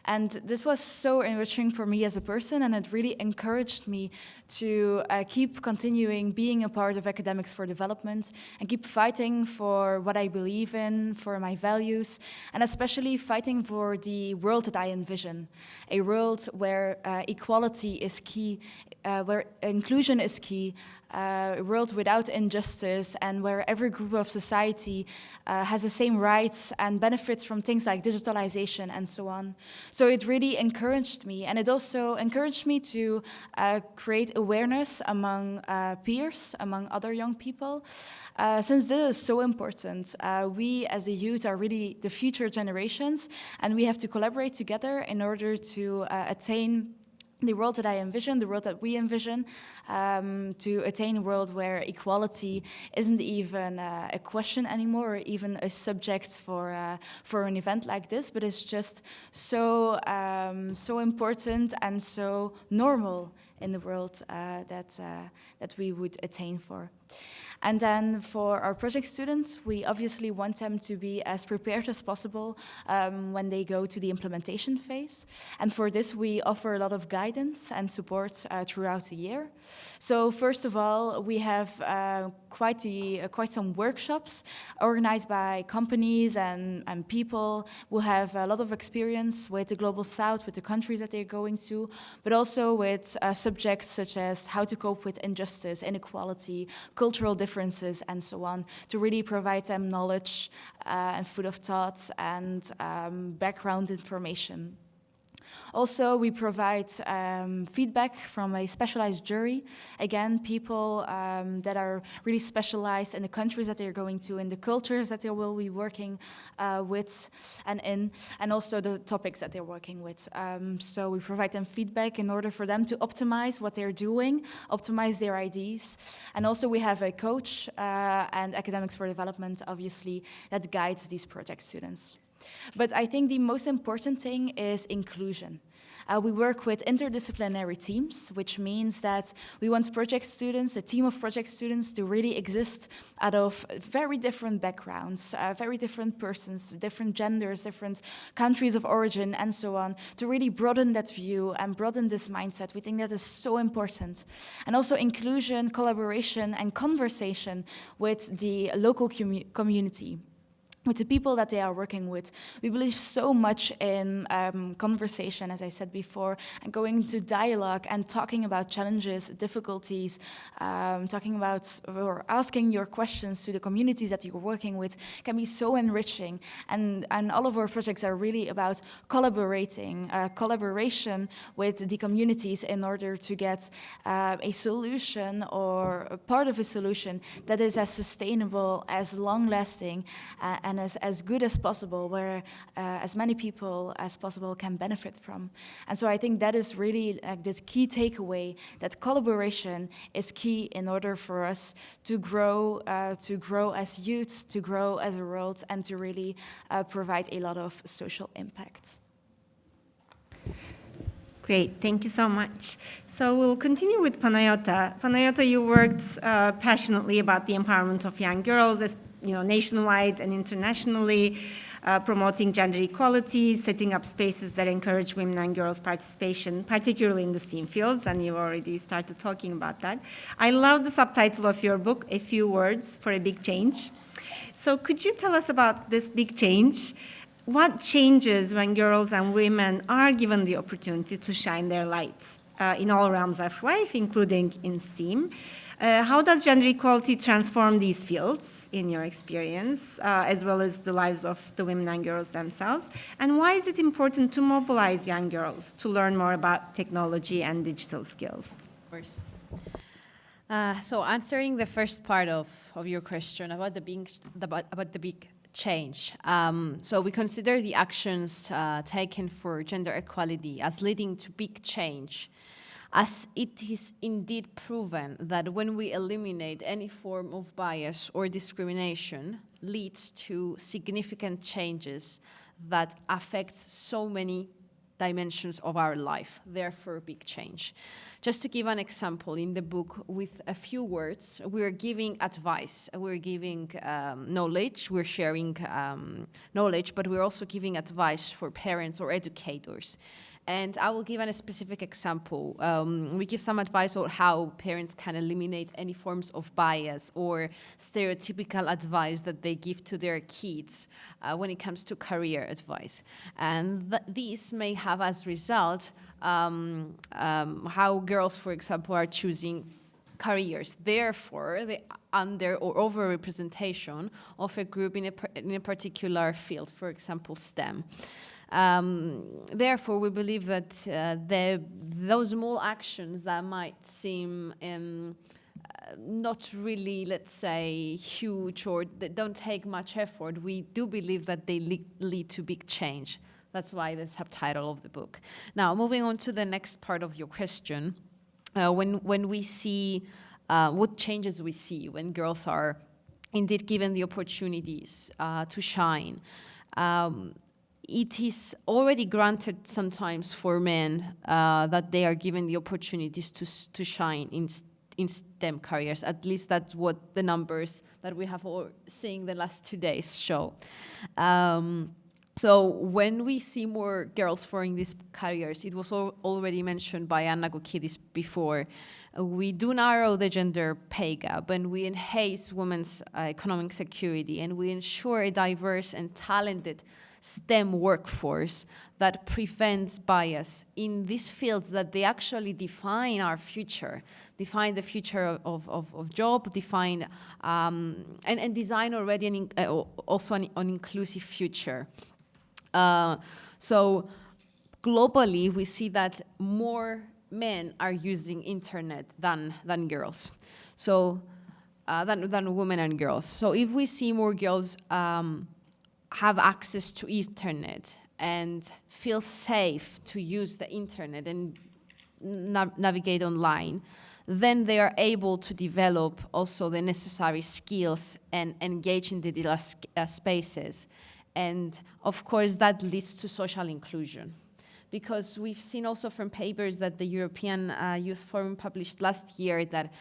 And this was so enriching for me as a person, and it really encouraged me to keep continuing being a part of Academics for Development and keep fighting for what I believe in, for my values, and especially fighting for the world that I envision. A world where equality is key, where inclusion is key, a world without injustice, and where every group of society has the same rights and benefits from things like digitalization and so on. So it really encouraged me, and it also encouraged me to create awareness among peers, among other young people, since this is so important. We as the youth are really the future generations, and we have to collaborate together in order to attain the world that I envision, the world that we envision, to attain a world where equality isn't even a question anymore, or even a subject for an event like this, but it's just so so important and so normal in the world that we would attain for. And then for our project students, we obviously want them to be as prepared as possible when they go to the implementation phase. And for this, we offer a lot of guidance and support throughout the year. So first of all, we have quite some workshops organized by companies and people who have a lot of experience with the Global South, with the countries that they're going to, but also with subjects such as how to cope with injustice, inequality, cultural differences, and so on, to really provide them knowledge and food of thought and background information. Also, we provide feedback from a specialized jury. Again, people that are really specialized in the countries that they're going to, in the cultures that they will be working with and in, and also the topics that they're working with. So we provide them feedback in order for them to optimize what they're doing, optimize their ideas. And also we have a coach and Academics for Development, obviously, that guides these project students. But I think the most important thing is inclusion. We work with interdisciplinary teams, which means that we want project students, a team of project students, to really exist out of very different backgrounds, very different persons, different genders, different countries of origin, and so on, to really broaden that view and broaden this mindset. We think that is so important. And also inclusion, collaboration, and conversation with the local community, with the people that they are working with. We believe so much in conversation, as I said before, and going into dialogue and talking about challenges, difficulties, talking about or asking your questions to the communities that you're working with can be so enriching. And all of our projects are really about collaboration with the communities in order to get a solution or a part of a solution that is as sustainable, as long-lasting, and as good as possible, where as many people as possible can benefit from. And so I think that is really the key takeaway, that collaboration is key in order for us to grow as youths, to grow as a world, and to really provide a lot of social impact. Great, thank you so much. So we'll continue with Panayata. Panayata, you worked passionately about the empowerment of young girls, as nationwide and internationally, promoting gender equality, setting up spaces that encourage women and girls' participation, particularly in the STEAM fields, and you already started talking about that. I love the subtitle of your book, A Few Words for a Big Change. So could you tell us about this big change? What changes when girls and women are given the opportunity to shine their lights in all realms of life, including in STEAM? How does gender equality transform these fields, in your experience, as well as the lives of the women and girls themselves? And why is it important to mobilize young girls to learn more about technology and digital skills? Of course. So answering the first part of your question about the big change. So we consider the actions taken for gender equality as leading to big change, as it is indeed proven that when we eliminate any form of bias or discrimination, leads to significant changes that affect so many dimensions of our life, therefore big change. Just to give an example, in the book, with a few words, we're giving advice, we're giving knowledge, we're sharing knowledge, but we're also giving advice for parents or educators. And I will give a specific example. We give some advice on how parents can eliminate any forms of bias or stereotypical advice that they give to their kids when it comes to career advice. And these may have as result how girls, for example, are choosing careers. Therefore, the under or overrepresentation of a group in a particular field, for example, STEM. Therefore, we believe that those small actions that might seem not really, let's say, huge or that don't take much effort, we do believe that they lead to big change. That's why the subtitle of the book. Now, moving on to the next part of your question, when we see what changes we see when girls are indeed given the opportunities to shine. It is already granted sometimes for men that they are given the opportunities to shine in STEM careers. At least that's what the numbers that we have all seen the last 2 days show. So when we see more girls following these careers, it was already mentioned by Anna Gokidis before, we do narrow the gender pay gap and we enhance women's economic security and we ensure a diverse and talented STEM workforce that prevents bias in these fields that they actually define our future, define the future of job, define and design already also an inclusive future. So globally, we see that more men are using internet than girls, so than women and girls. So if we see more girls have access to internet and feel safe to use the internet and navigate online, then they are able to develop also the necessary skills and engage in digital spaces. And of course, that leads to social inclusion. Because we've seen also from papers that the European Youth Forum published last year that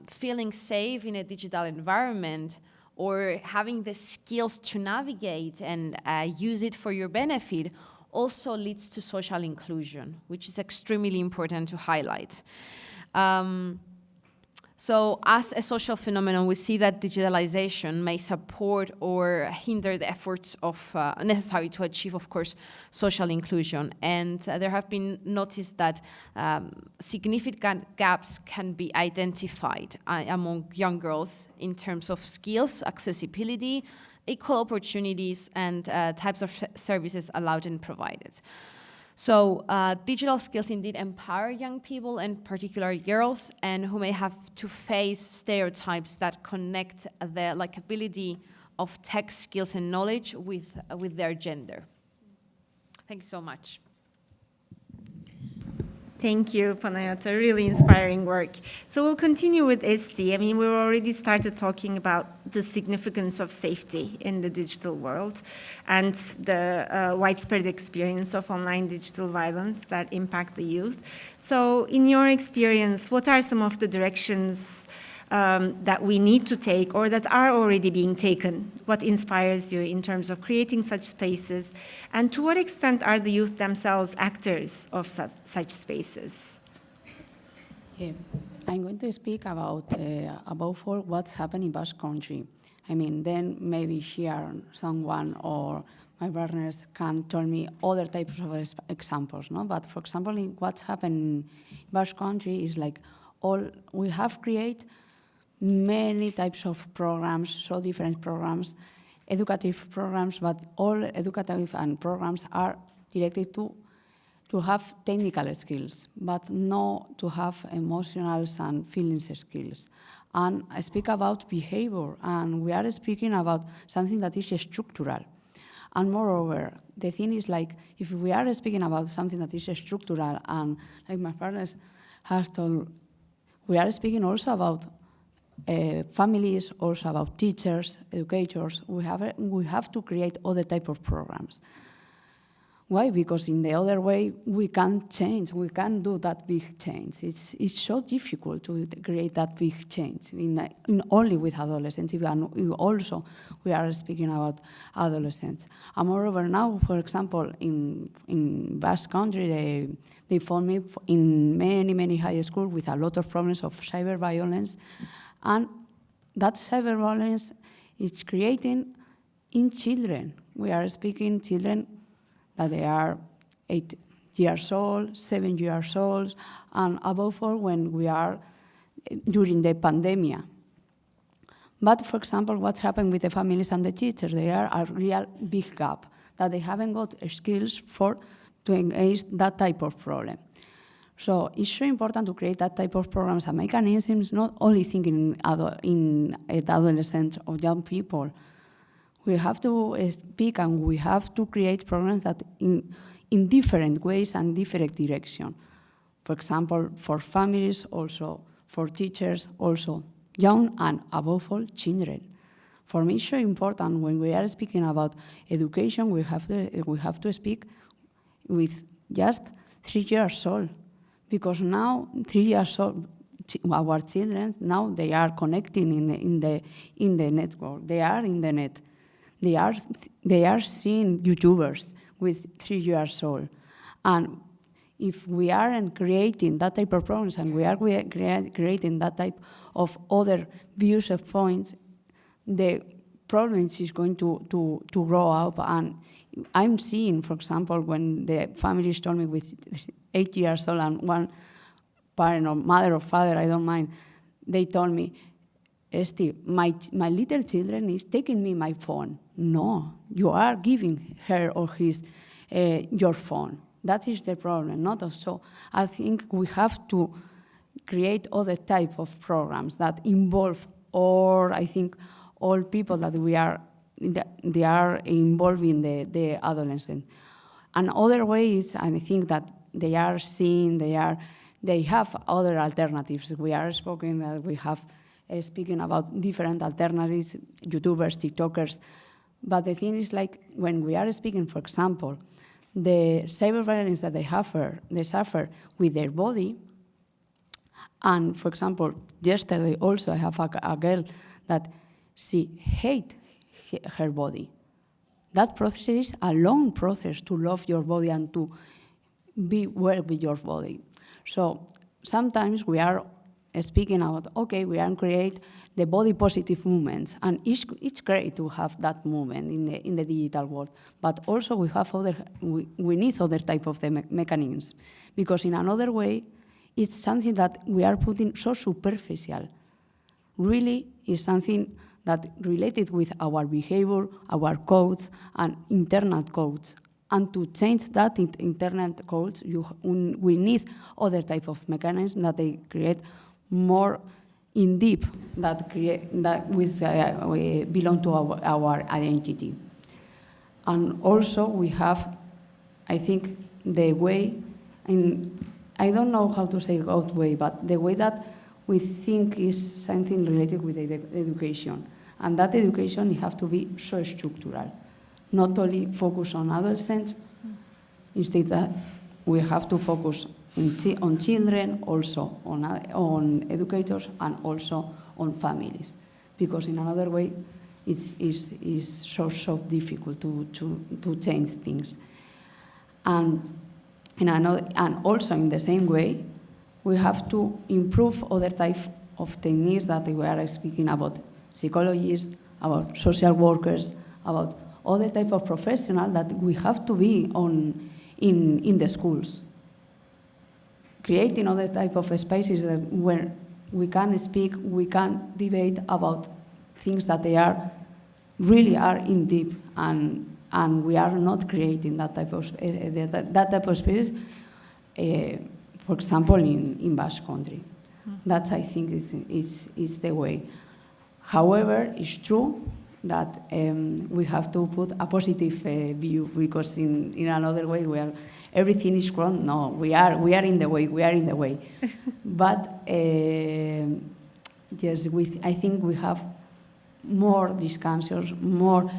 feeling safe in a digital environment or having the skills to navigate and use it for your benefit also leads to social inclusion, which is extremely important to highlight. So as a social phenomenon, we see that digitalization may support or hinder the efforts of necessary to achieve, of course, social inclusion. And there have been noticed that significant gaps can be identified among young girls in terms of skills, accessibility, equal opportunities, and types of services allowed and provided. So digital skills indeed empower young people, and particularly girls, and who may have to face stereotypes that connect the likability of tech skills and knowledge with their gender. Thank you so much. Thank you, Panayata. Really inspiring work. So we'll continue with Esti. I mean, we've already started talking about the significance of safety in the digital world and the widespread experience of online digital violence that impact the youth. So in your experience, what are some of the directions that we need to take or that are already being taken? What inspires you in terms of creating such spaces? And to what extent are the youth themselves actors of such spaces? Yeah. I'm going to speak about, above all, what's happening in Basque Country. I mean, then maybe here someone or my partners can tell me other types of examples, no? But for example, what's happening in Basque Country is like we have created many types of programs, so different programs, educative programs, but all educative and programs are directed to have technical skills, but not to have emotional and feelings skills. And I speak about behavior, and we are speaking about something that is structural. And moreover, the thing is like, if we are speaking about something that is structural, and like my partners has told, we are speaking also about families, also about teachers, educators. We have to create other type of programs. Why? Because in the other way, we can't change. We can't do that big change. It's so difficult to create that big change in only with adolescents. And also, we are speaking about adolescents. And moreover, now, for example, in Basque Country, they found me in many high schools with a lot of problems of cyber violence. And that cyber violence is creating in children. We are speaking children that they are 8 years old, 7 years old, and above all when we are during the pandemic. But for example, what's happened with the families and the teachers, they are a real big gap, that they haven't got skills to engage that type of problem. So it's so important to create that type of programs and mechanisms, not only thinking in adolescents or young people. We have to speak and we have to create programs that in different ways and different direction. For example, for families, also for teachers, also young and above all children. For me, it's so important when we are speaking about education, we have to speak with just 3 years old, because now 3 years old, our children now they are connecting in the network. They are in the net. They are seeing YouTubers with 3 years old. And if we aren't creating that type of programs and we are creating that type of other views of points, the problem is going to grow up. And I'm seeing, for example, when the families told me with 8 years old and one parent or mother or father, I don't mind, they told me, Esti, my little children is taking me my phone. No, you are giving her or his your phone. That is the problem, not so. I think we have to create other type of programs that involve, or I think all people that they are involved in the adolescent. And other ways, and I think that they are seeing, they have other alternatives. We are speaking about different alternatives, YouTubers, TikTokers. But the thing is, like, when we are speaking, for example, the cyber violence that they suffer with their body, and, for example, yesterday also I have a girl that she hates her body. That process is a long process to love your body and to be well with your body. So sometimes we are speaking about, okay, we are create the body positive movements, and it's great to have that movement in the digital world. But also we need other type of mechanisms, because in another way, it's something that we are putting so superficial. Really is something that related with our behavior, our codes, and internal codes. And to change that internal codes, we need other type of mechanisms that they create more in deep, that we belong to our identity. And also we have, I think, the way, I don't know how to say good way, but the way that we think is something related with education. And that education has to be so structural, not only focus on adolescents, instead that we have to focus on children, also on educators, and also on families. Because in another way, it's so difficult to change things. And also in the same way, we have to improve other types of techniques that we are speaking about, psychologists, about social workers, about other type of professionals that we have to be in the schools. Creating other type of spaces where we can speak, we can debate about things that they are really in deep, and we are not creating that type of space. For example, in Basque Country, that I think is the way. However, it's true that we have to put a positive view, because in another way everything is wrong. No, we are in the way. But yes, I think we have more discussions, more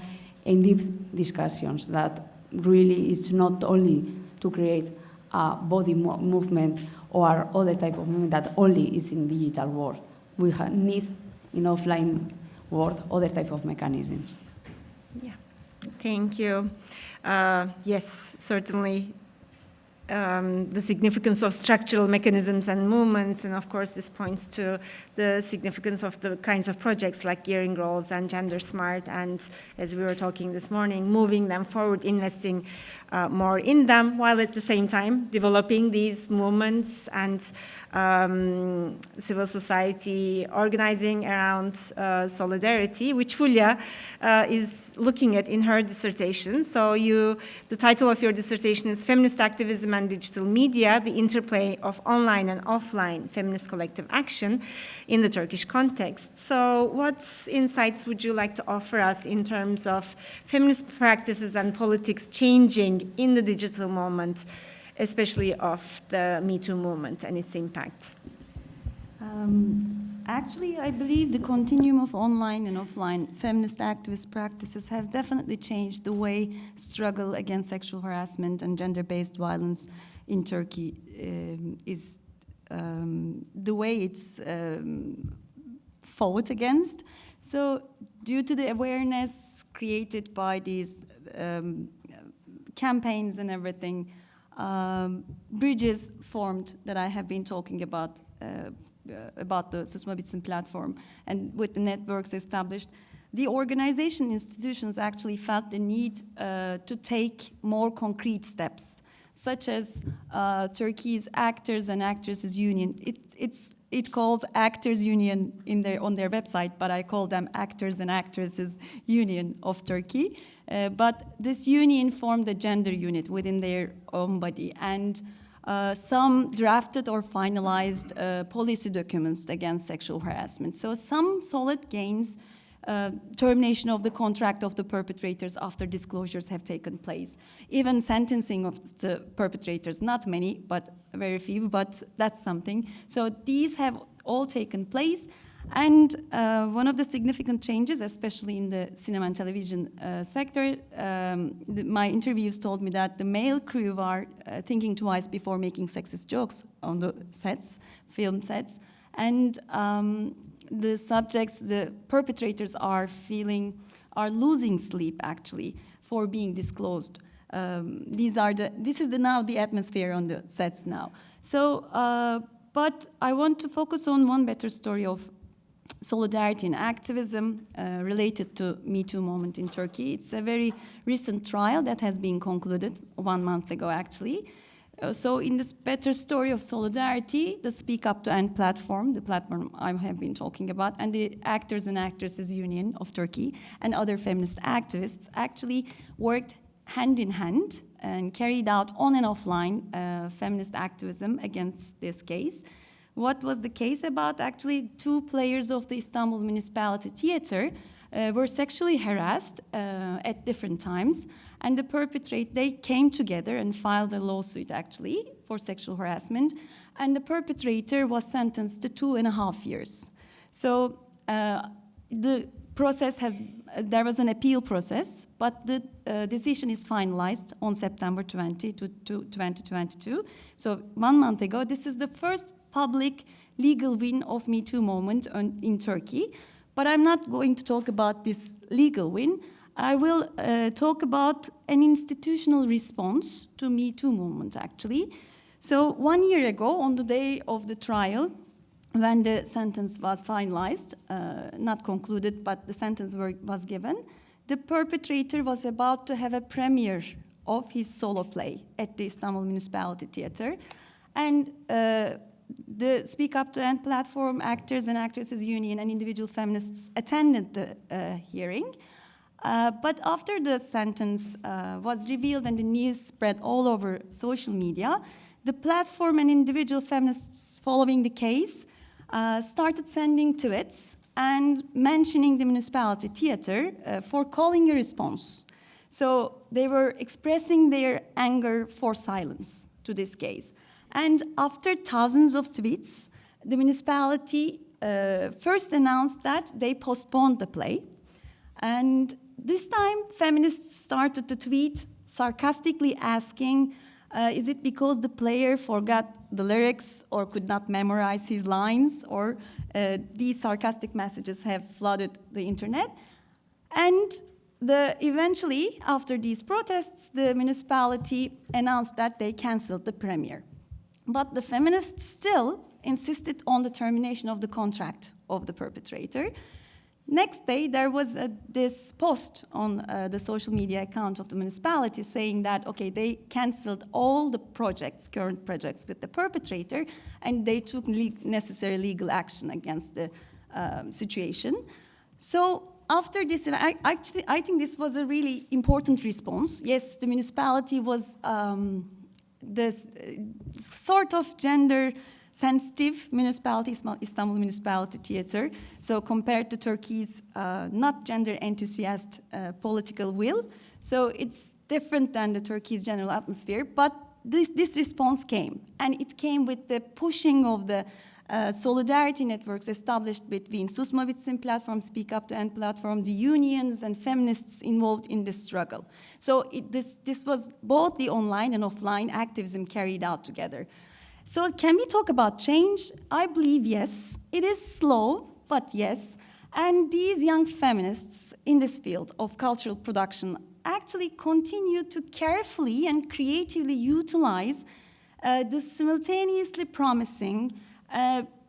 in-depth discussions that really it's not only to create a body movement or other type of movement that only is in digital world. We need in offline world other type of mechanisms. Yeah, thank you. Yes, certainly. The significance of structural mechanisms and movements, and of course this points to the significance of the kinds of projects like gearing roles and GenderSMART, and as we were talking this morning, moving them forward, investing more in them, while at the same time developing these movements and civil society organizing around solidarity, which Fulya is looking at in her dissertation. So the title of your dissertation is Feminist Activism and Digital Media, the Interplay of Online and Offline Feminist Collective Action in the Turkish Context. So what insights would you like to offer us in terms of feminist practices and politics changing in the digital moment, especially of the Me Too movement and its impact? Actually, I believe the continuum of online and offline feminist activist practices have definitely changed the way struggle against sexual harassment and gender-based violence in Turkey is the way it's fought against. So due to the awareness created by these campaigns and everything, bridges formed that I have been talking about the Susma Bitsin platform, and with the networks established, the organization institutions actually felt the need to take more concrete steps, such as Turkey's Actors and Actresses Union. It calls Actors Union on their website, but I call them Actors and Actresses Union of Turkey. But this union formed a gender unit within their own body, and some drafted or finalized policy documents against sexual harassment. So some solid gains, termination of the contract of the perpetrators after disclosures have taken place. Even sentencing of the perpetrators, not many, but very few, but that's something. So these have all taken place. And one of the significant changes, especially in the cinema and television sector, my interviews told me that the male crew are thinking twice before making sexist jokes on the sets, film sets, and the subjects, the perpetrators are losing sleep actually for being disclosed. This is now the atmosphere on the sets now. So, but I want to focus on one better story of solidarity and activism related to Me Too movement in Turkey. It's a very recent trial that has been concluded 1 month ago, actually. So in this better story of solidarity, the Speak Up to End platform, the platform I have been talking about, and the Actors and Actresses Union of Turkey and other feminist activists actually worked hand in hand and carried out on and offline feminist activism against this case. What was the case about? Actually, 2 players of the Istanbul Municipality Theater were sexually harassed at different times, and they came together and filed a lawsuit actually for sexual harassment, and the perpetrator was sentenced to 2.5 years. So the process there was an appeal process, but the decision is finalized on September 20, 2022. So 1 month ago, this is the first public legal win of Me Too movement in Turkey. But I'm not going to talk about this legal win. I will talk about an institutional response to Me Too movement, actually. So 1 year ago, on the day of the trial, when the sentence was finalized, not concluded, but the sentence was given, the perpetrator was about to have a premiere of his solo play at the Istanbul Municipality Theater. And the Speak Up to End platform, Actors and Actresses Union, and individual feminists attended the hearing. But after the sentence was revealed and the news spread all over social media, the platform and individual feminists following the case started sending tweets and mentioning the municipality theater for calling a response. So they were expressing their anger for silence to this case. And after thousands of tweets, the municipality first announced that they postponed the play. And this time, feminists started to tweet sarcastically asking, is it because the player forgot the lyrics or could not memorize his lines, or these sarcastic messages have flooded the internet. And eventually, after these protests, the municipality announced that they canceled the premiere. But the feminists still insisted on the termination of the contract of the perpetrator. Next day, there was this post on the social media account of the municipality saying that, okay, they canceled all the projects, current projects with the perpetrator, and they took necessary legal action against the situation. So after this, I think this was a really important response. Yes, the municipality was this sort of gender-sensitive municipality, Istanbul Municipality Theater. So compared to Turkey's not gender-enthusiast political will. So it's different than the Turkey's general atmosphere. But this response came. And it came with the pushing of the solidarity networks established between Susma Bitsin platform, Speak Up to End platform, the unions and feminists involved in this struggle. So this was both the online and offline activism carried out together. So can we talk about change? I believe yes. It is slow, but yes. And these young feminists in this field of cultural production actually continue to carefully and creatively utilize the simultaneously promising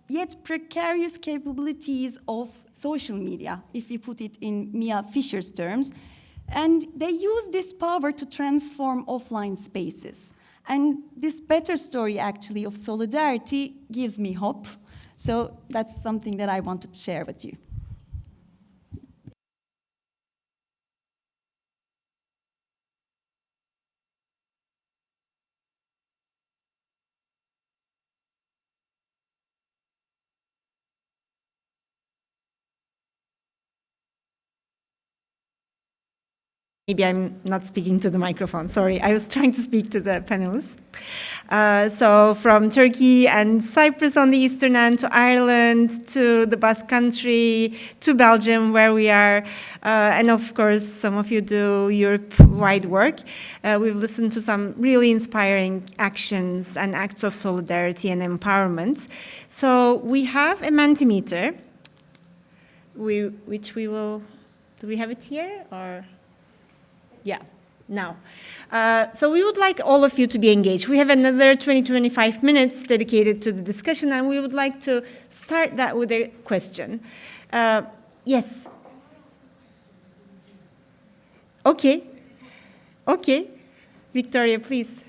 yet precarious capabilities of social media, if we put it in Mia Fisher's terms. And they use this power to transform offline spaces. And this better story, actually, of solidarity gives me hope. So that's something that I wanted to share with you. Maybe I'm not speaking to the microphone, sorry. I was trying to speak to the panelists. So from Turkey and Cyprus on the eastern end to Ireland to the Basque Country to Belgium where we are, and of course some of you do Europe-wide work. We've listened to some really inspiring actions and acts of solidarity and empowerment. So we have a Mentimeter, which we will, do we have it here or? Yeah, now. So we would like all of you to be engaged. We have another 20-25 minutes dedicated to the discussion, and we would like to start that with a question. Yes? Okay. Okay. Victoria, please.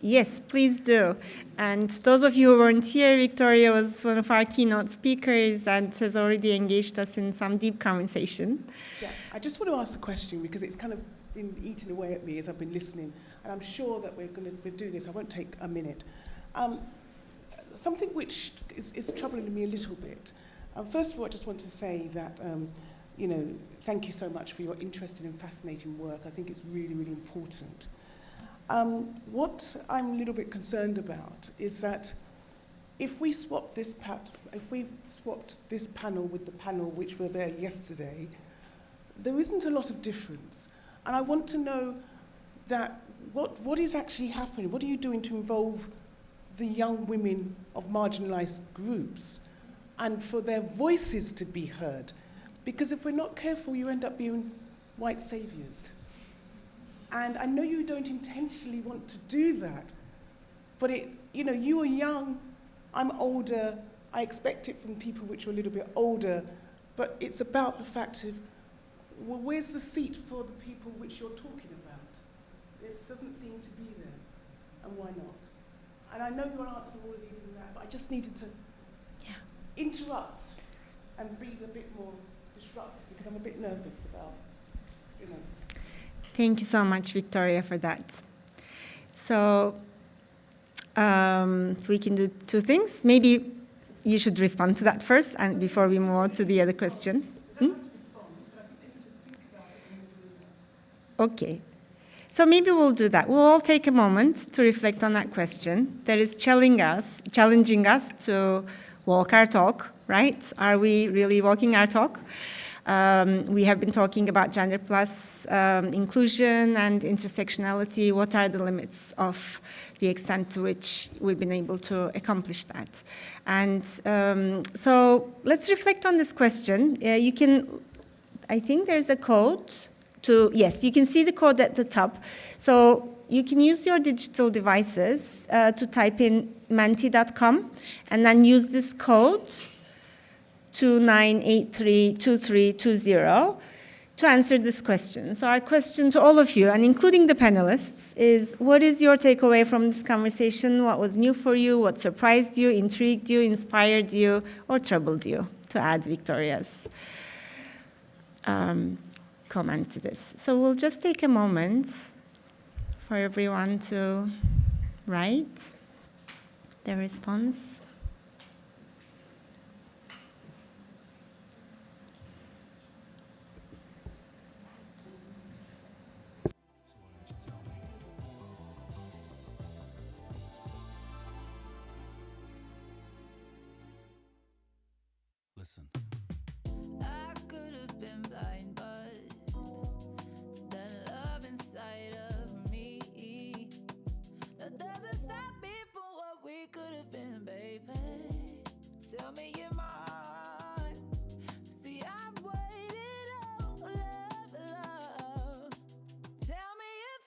Yes, please do. And those of you who weren't here, Victoria was one of our keynote speakers and has already engaged us in some deep conversation. Yeah, I just want to ask a question because it's kind of been eating away at me as I've been listening, and I'm sure that we're going to do this. I won't take a minute. Something which is troubling me a little bit. First of all, I just want to say that, thank you so much for your interesting and fascinating work. I think it's really, really important. What I'm a little bit concerned about is that if we swap this panel with the panel which were there yesterday, there isn't a lot of difference. And I want to know that what is actually happening? What are you doing to involve the young women of marginalized groups and for their voices to be heard? Because if we're not careful, you end up being white saviors. And I know you don't intentionally want to do that, but you are young, I'm older, I expect it from people which are a little bit older, but it's about the fact of, well, where's the seat for the people which you're talking about? This doesn't seem to be there, and why not? And I know you'll answer all of these and that, but I just needed to interrupt and be a bit more disruptive because I'm a bit nervous about, Thank you so much, Victoria, for that. So we can do two things. Maybe you should respond to that first and before we move on to the other question. Okay. So maybe we'll do that. We'll all take a moment to reflect on that question that is challenging us to walk our talk, right? Are we really walking our talk? We have been talking about gender plus inclusion and intersectionality. What are the limits of the extent to which we've been able to accomplish that? And so let's reflect on this question. I think there's a code yes, you can see the code at the top. So you can use your digital devices to type in menti.com and then use this code 29832320 to answer this question. So our question to all of you, and including the panelists, is what is your takeaway from this conversation? What was new for you? What surprised you, intrigued you, inspired you, or troubled you? To add Victoria's comment to this. So we'll just take a moment for everyone to write their response. Listen. I could have been blind, but the love inside of me that doesn't stop me from what we could have been, baby. Tell me you're mine. See, I've waited on love. Tell me if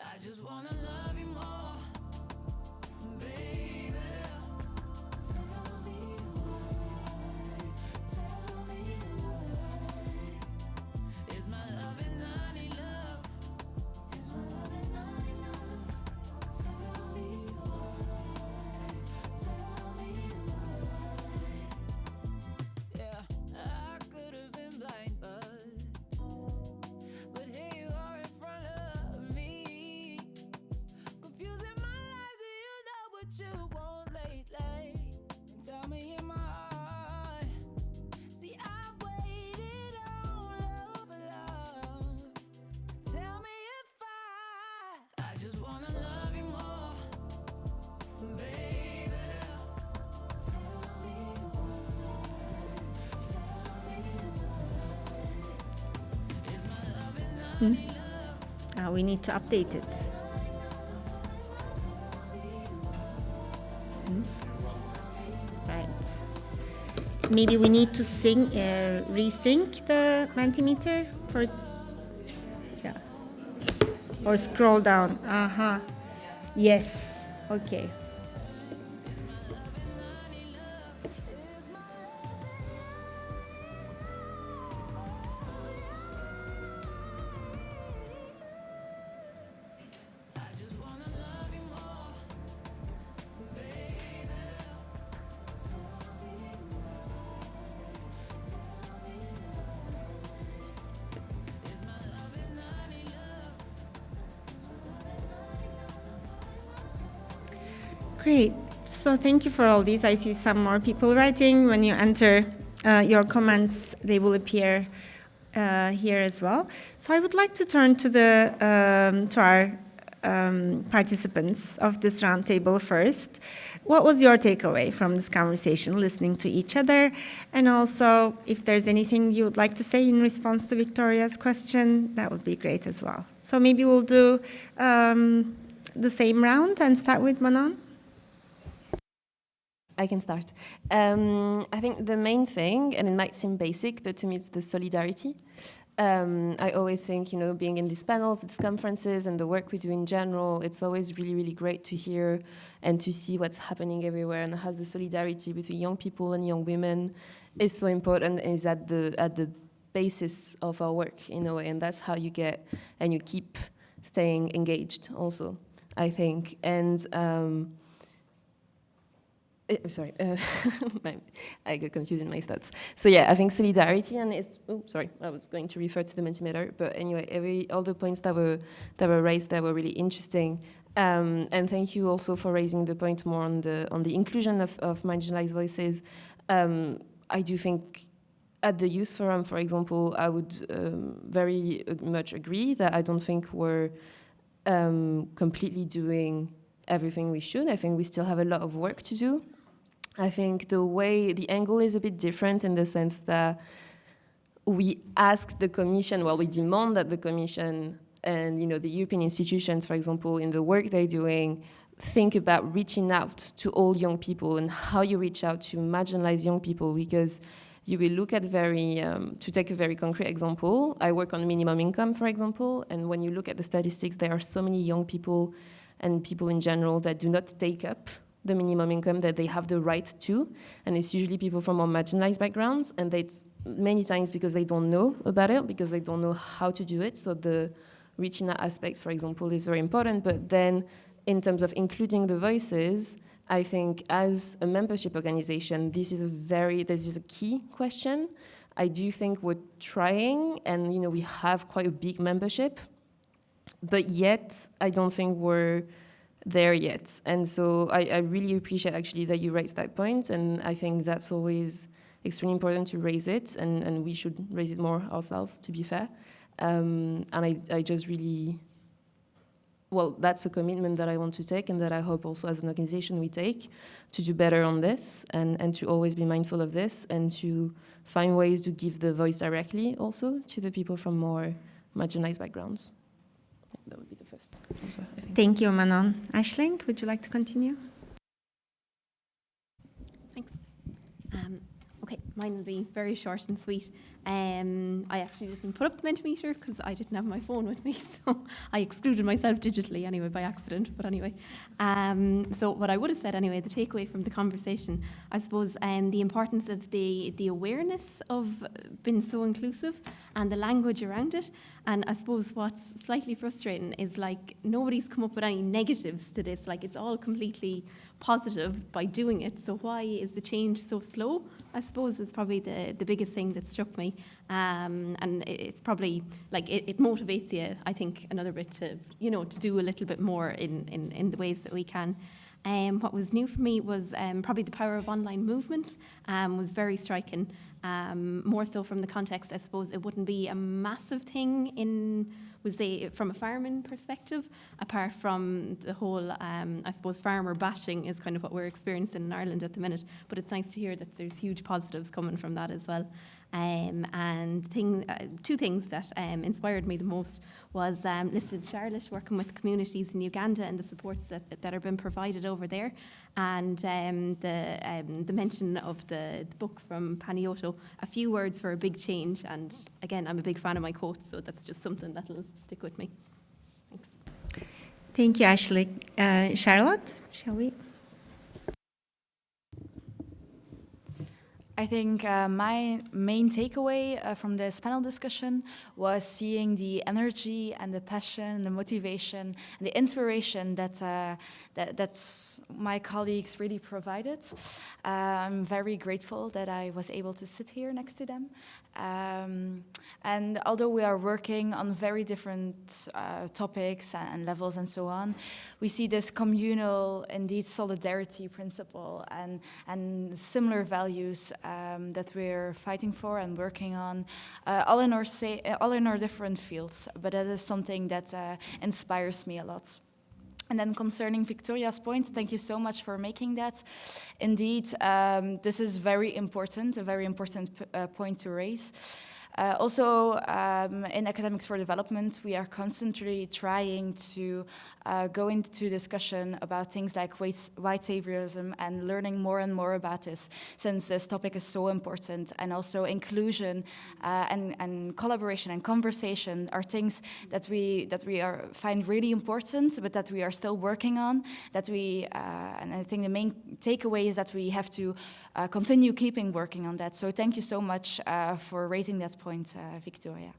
I just wanna love you more, baby. Tell me why. Tell me why. Is my loving not enough? Is my loving not enough? Tell me why. Tell me why. Yeah, I could have been blind, but here you are in front of me, confusing my life. Do you know what you want lately? And tell me in my heart. See, I waited on love. Tell me if I just wanna love you more, baby. Tell me why. Tell me why. Is my loving not enough? We need to update it. Right. Maybe we need to resync the Mentimeter for, yeah. Or scroll down. Yes. Okay. Great. So thank you for all these. I see some more people writing. When you enter your comments, they will appear here as well. So I would like to turn to our participants of this roundtable first. What was your takeaway from this conversation, listening to each other? And also, if there's anything you would like to say in response to Victoria's question, that would be great as well. So maybe we'll do the same round and start with Manon. I can start. I think the main thing, and it might seem basic, but to me it's the solidarity. I always think, being in these panels, these conferences, and the work we do in general, it's always really, really great to hear and to see what's happening everywhere, and how the solidarity between young people and young women is so important and is at the basis of our work in a way, and that's how you get and you keep staying engaged also, I think. And sorry, I got confused in my thoughts. So yeah, I think solidarity, and it's. Oh, sorry, I was going to refer to the Mentimeter, but anyway, all the points that were raised that were really interesting. And thank you also for raising the point more on the inclusion of marginalized voices. I do think at the Youth Forum, for example, I would very much agree that I don't think we're completely doing everything we should. I think we still have a lot of work to do. I think the angle is a bit different in the sense that we ask the Commission, well, we demand that the Commission and the European institutions, for example, in the work they're doing, think about reaching out to all young people and how you reach out to marginalized young people, because you will look at to take a very concrete example, I work on minimum income, for example, and when you look at the statistics, there are so many young people and people in general that do not take up the minimum income that they have the right to, and it's usually people from more marginalized backgrounds, and it's many times because they don't know about it, because they don't know how to do it, so the reaching out aspect, for example, is very important, but then in terms of including the voices, I think as a membership organization, this is a key question. I do think we're trying, and we have quite a big membership, but yet I don't think we're there yet. And so I really appreciate actually that you raised that point, and I think that's always extremely important to raise it, and we should raise it more ourselves, to be fair. And I just really, well, that's a commitment that I want to take and that I hope also as an organization we take to do better on this and to always be mindful of this and to find ways to give the voice directly also to the people from more marginalized backgrounds. That would be the first answer, I think. Thank you, Manon. Aisling, would you like to continue? Thanks. Okay, mine will be very short and sweet. I actually didn't put up the Mentimeter because I didn't have my phone with me, so I excluded myself digitally anyway by accident, but anyway. So what I would have said anyway, the takeaway from the conversation, I suppose the importance of the awareness of being so inclusive and the language around it. And I suppose what's slightly frustrating is like nobody's come up with any negatives to this, like it's all completely positive by doing it. So why is the change so slow? I suppose is probably the biggest thing that struck me. And it's probably like it motivates you, I think, another bit to, to do a little bit more in the ways that we can. What was new for me was probably the power of online movements was very striking. More so from the context, I suppose it wouldn't be a massive thing from a farming perspective, apart from the whole, I suppose, farmer bashing is kind of what we're experiencing in Ireland at the minute. But it's nice to hear that there's huge positives coming from that as well. And two things that inspired me the most was listening to Charlotte working with communities in Uganda and the supports that are being provided over there, and the mention of the book from Panayata, A Few Words for a Big Change. And again, I'm a big fan of my quotes, so that's just something that'll stick with me. Thanks. Thank you, Ashley. Charlotte, shall we? I think my main takeaway from this panel discussion was seeing the energy and the passion and the motivation and the inspiration that my colleagues really provided. I'm very grateful that I was able to sit here next to them. And although we are working on very different topics and levels and so on, we see this communal, indeed, solidarity principle and similar values that we're fighting for and working on, all in our different fields. But that is something that inspires me a lot. And then concerning Victoria's point, thank you so much for making that. Indeed, this is very important, a very important point to raise. Also, in Academics for Development, we are constantly trying to go into discussion about things like white saviorism and learning more and more about this, since this topic is so important. And also inclusion and collaboration and conversation are things that we find really important, but that we are still working on. And I think the main takeaway is that we have to continue keeping working on that. So thank you so much for raising that point, Victoria.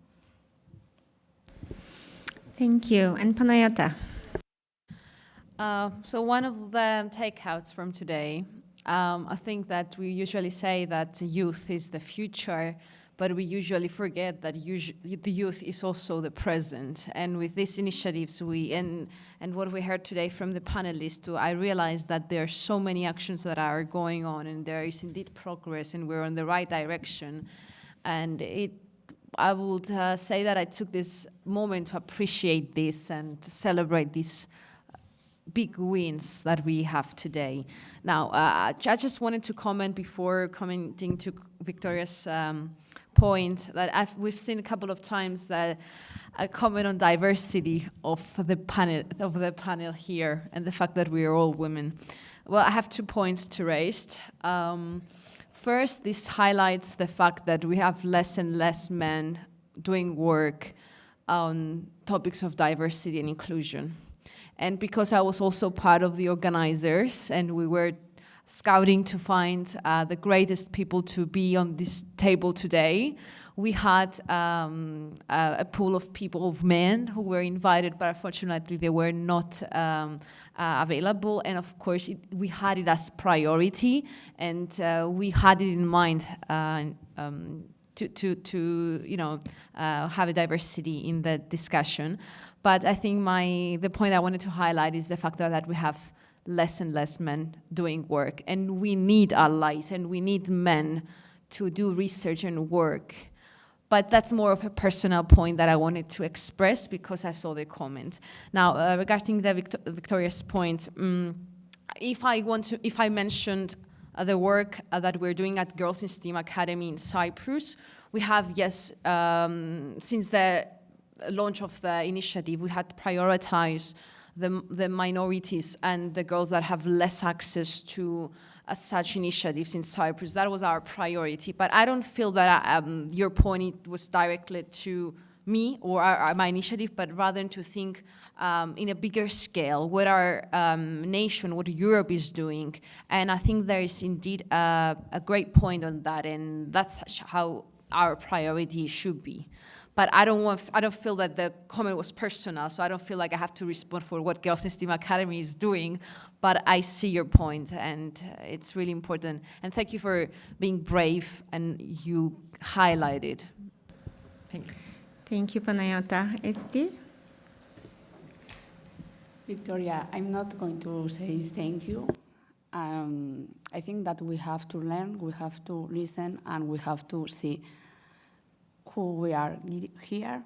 Thank you. And Panayata? So one of the takeouts from today, I think that we usually say that youth is the future, but we usually forget that the youth is also the present. And with these initiatives, and what we heard today from the panelists, I realized that there are so many actions that are going on, and there is indeed progress, and we're on the right direction. And I would say that I took this moment to appreciate this and to celebrate these big wins that we have today. Now, I just wanted to comment before commenting to Victoria's point that we've seen a couple of times that a comment on diversity of the panel here and the fact that we are all women. Well, I have 2 points to raise. First, this highlights the fact that we have less and less men doing work on topics of diversity and inclusion. And because I was also part of the organizers and we were scouting to find the greatest people to be on this table today, we had a pool of people, of men who were invited, but unfortunately they were not available. And of course, we had it as priority, and we had it in mind to have a diversity in the discussion. But I think the point I wanted to highlight is the fact that we have less and less men doing work, and we need allies, and we need men to do research and work. But that's more of a personal point that I wanted to express because I saw the comment. Now, regarding the Victoria's point, if I mentioned the work that we're doing at Girls in STEAM Academy in Cyprus, we have, since the launch of the initiative, we had prioritized the minorities and the girls that have less access to such initiatives in Cyprus. That was our priority. But I don't feel that your point was directly to me or my initiative, but rather to think in a bigger scale what our nation, what Europe is doing. And I think there is indeed a great point on that, and that's how our priority should be. But I don't feel that the comment was personal, so I don't feel like I have to respond for what Girls in STEAM Academy is doing, but I see your point, and it's really important. And thank you for being brave, and you highlighted. Thank you. Thank you, Panayata. Esti? Victoria, I'm not going to say thank you. I think that we have to learn, we have to listen, and we have to see who we are here,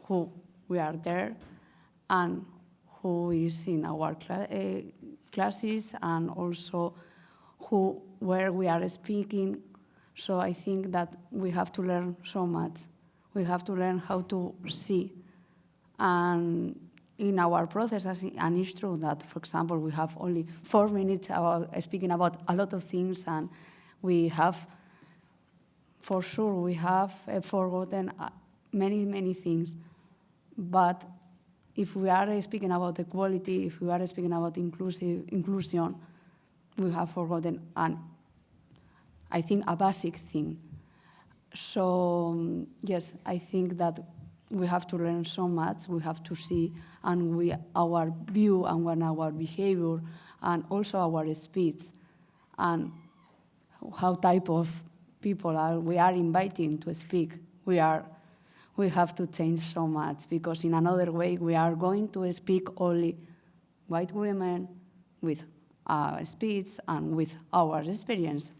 who we are there, and who is in our classes, and also where we are speaking. So I think that we have to learn so much. We have to learn how to see. And in our process, and it's true that, for example, we have only 4 minutes speaking about a lot of things, and we have, for sure, we have forgotten many, many things. But if we are speaking about equality, if we are speaking about inclusion, we have forgotten, I think, a basic thing. So, yes, I think that we have to learn so much, we have to see, and our view and our behavior, and also our speech, and how type of people we are inviting to speak. We have to change so much, because in another way we are going to speak only white women with our speech and with our experience,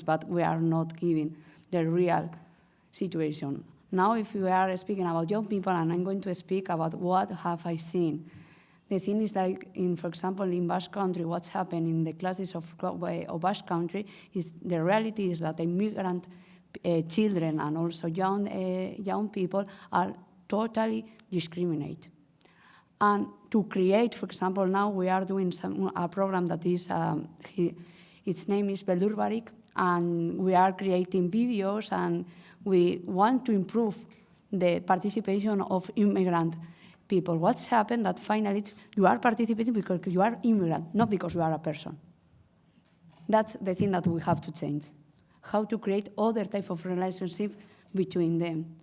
but we are not giving the real situation. Now, if we are speaking about young people, and I'm going to speak about what have I seen. The thing is, like, for example, in Basque Country, what's happened in the classes of Basque Country is the reality is that immigrant children and also young people are totally discriminated. And to create, for example, now we are doing a program that is, its name is Belurbarik, and we are creating videos, and we want to improve the participation of immigrant people. What's happened that finally you are participating because you are immigrant, not because you are a person. That's the thing that we have to change. How to create other type of relationship between them.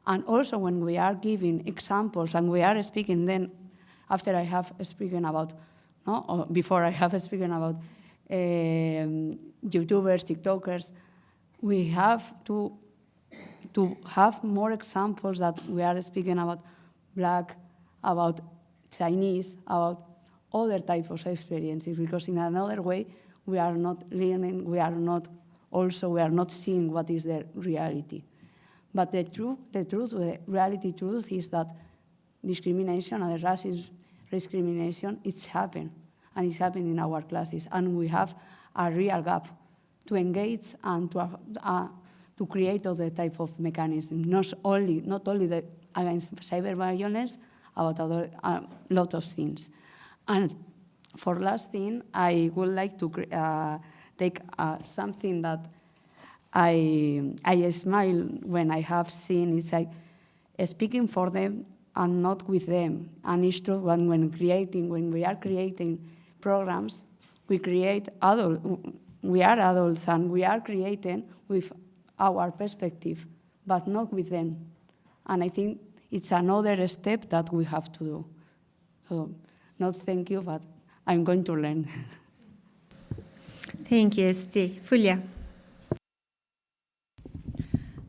And also when we are giving examples and we are speaking, then after I have spoken about, or before I have spoken about YouTubers, TikTokers, we have to have more examples that we are speaking about Black, about Chinese, about other types of experiences, because in another way, we are not learning, we are not also we are not seeing what is the reality. But the reality truth is that discrimination and racism discrimination, it's happened, and it's happening in our classes, and we have a real gap to engage and to create other type of mechanisms, not only against cyber violence, about other lot of things. And for last thing, I would like to take something that I smile when I have seen. It's like speaking for them and not with them. And it's true when we are creating programs, we are adults and we are creating with our perspective, but not with them. And I think it's another step that we have to do. So, not thank you, but I'm going to learn. Thank you, Esti. Fulya.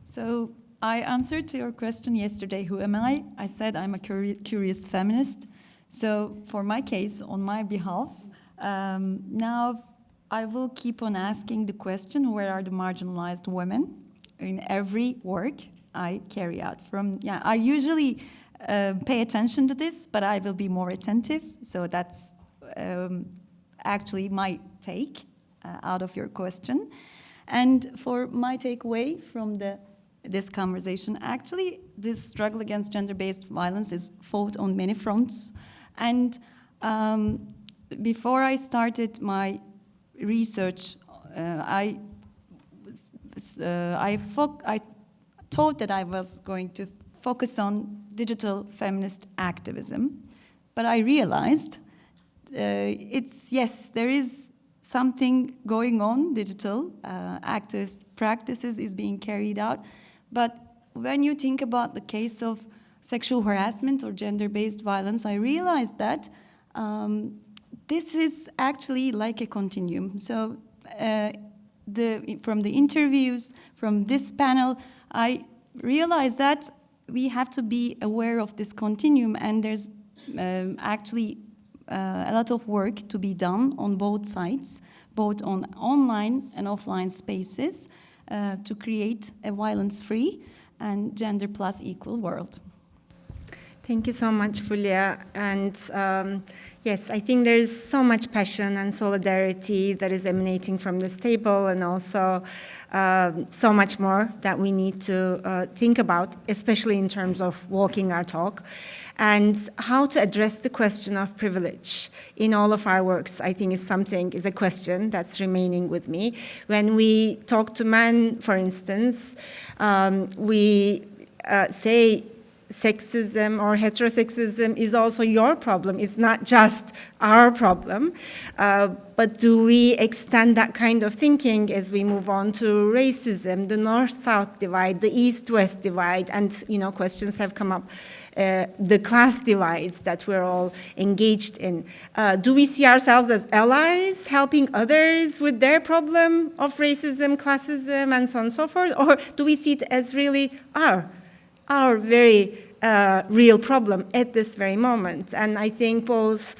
So I answered to your question yesterday, who am I? I said I'm a curious feminist. So for my case, on my behalf, now I will keep on asking the question, where are the marginalized women in every work I carry out? I usually pay attention to this, but I will be more attentive. So that's actually my take out of your question. And for my takeaway from this conversation, actually, this struggle against gender-based violence is fought on many fronts. And before I started my research, I thought that I was going to focus on digital feminist activism, but I realized there is something going on, digital activist practices is being carried out, but when you think about the case of sexual harassment or gender-based violence, I realized that this is actually like a continuum. So from the interviews, from this panel, I realized that we have to be aware of this continuum, and there's actually a lot of work to be done on both sides, both on online and offline spaces, to create a violence-free and gender plus equal world. Thank you so much, Fulya. And yes, I think there is so much passion and solidarity that is emanating from this table, and also so much more that we need to think about, especially in terms of walking our talk, and how to address the question of privilege in all of our works. I think is a question that's remaining with me. When we talk to men, for instance, we say sexism or heterosexism is also your problem. It's not just our problem. But do we extend that kind of thinking as we move on to racism, the North-South divide, the East-West divide, and questions have come up, the class divides that we're all engaged in. Do we see ourselves as allies, helping others with their problem of racism, classism, and so on and so forth? Or do we see it as really our very real problem at this very moment? And I think both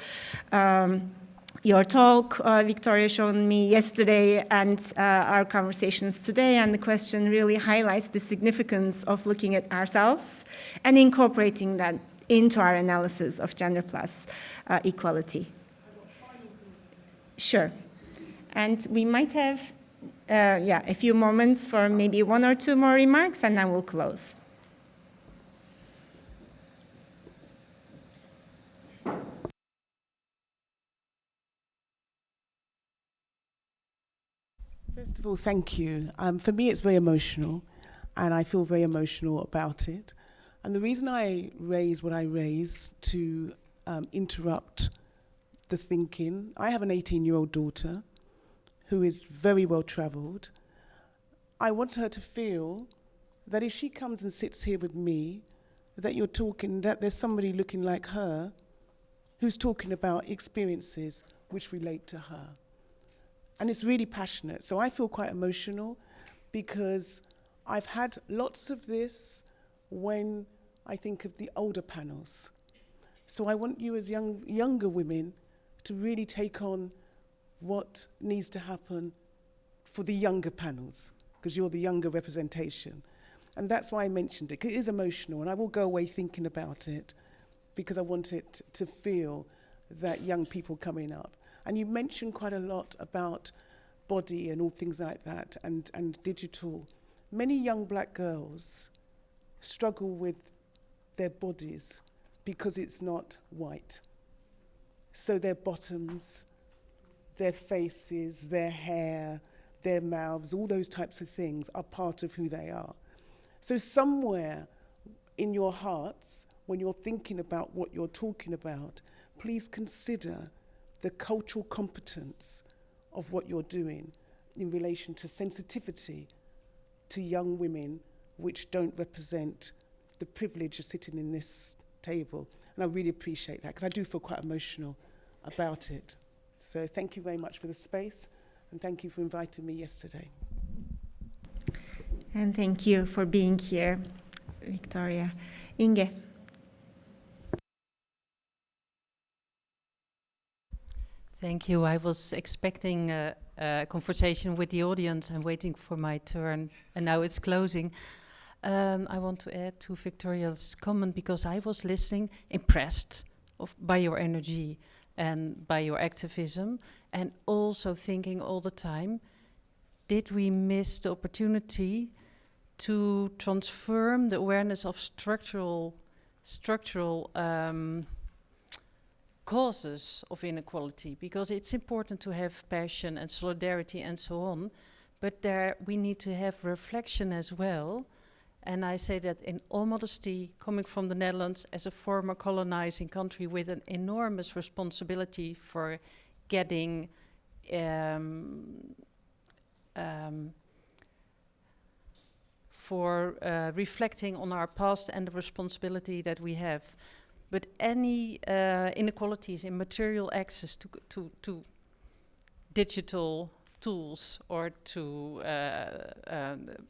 your talk, Victoria, showed me yesterday, and our conversations today, and the question really highlights the significance of looking at ourselves and incorporating that into our analysis of gender plus equality. Sure. And we might have a few moments for maybe one or two more remarks, and then we'll close. First of all, thank you. For me, it's very emotional, and I feel very emotional about it. And the reason I raise what I raise to interrupt the thinking, I have an 18-year-old daughter who is very well traveled. I want her to feel that if she comes and sits here with me, that there's somebody looking like her who's talking about experiences which relate to her. And it's really passionate. So I feel quite emotional because I've had lots of this when I think of the older panels. So I want you as younger women to really take on what needs to happen for the younger panels, because you're the younger representation. And that's why I mentioned it, 'cause it is emotional, and I will go away thinking about it, because I want it to feel that young people coming up. And you mentioned quite a lot about body and all things like that, and digital. Many young black girls struggle with their bodies because it's not white. So their bottoms, their faces, their hair, their mouths, all those types of things are part of who they are. So somewhere in your hearts, when you're thinking about what you're talking about, please consider the cultural competence of what you're doing in relation to sensitivity to young women which don't represent the privilege of sitting in this table. And I really appreciate that, because I do feel quite emotional about it. So thank you very much for the space, and thank you for inviting me yesterday. And thank you for being here, Victoria. Inge. Thank you. I was expecting a conversation with the audience and waiting for my turn, and now it's closing. I want to add to Victoria's comment, because I was listening, impressed by your energy and by your activism, and also thinking all the time, did we miss the opportunity to transform the awareness of structural causes of inequality? Because it's important to have passion and solidarity and so on, but there we need to have reflection as well. And I say that in all modesty, coming from the Netherlands as a former colonizing country with an enormous responsibility for getting reflecting on our past and the responsibility that we have. But any inequalities in material access to digital tools or to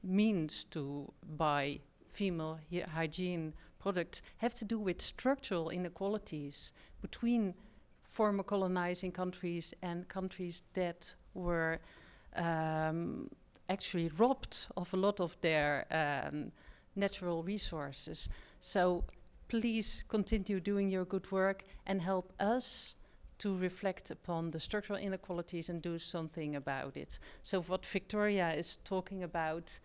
means to buy female hygiene products have to do with structural inequalities between former colonizing countries and countries that were actually robbed of a lot of their natural resources. So please continue doing your good work and help us to reflect upon the structural inequalities and do something about it. So what Victoria is talking about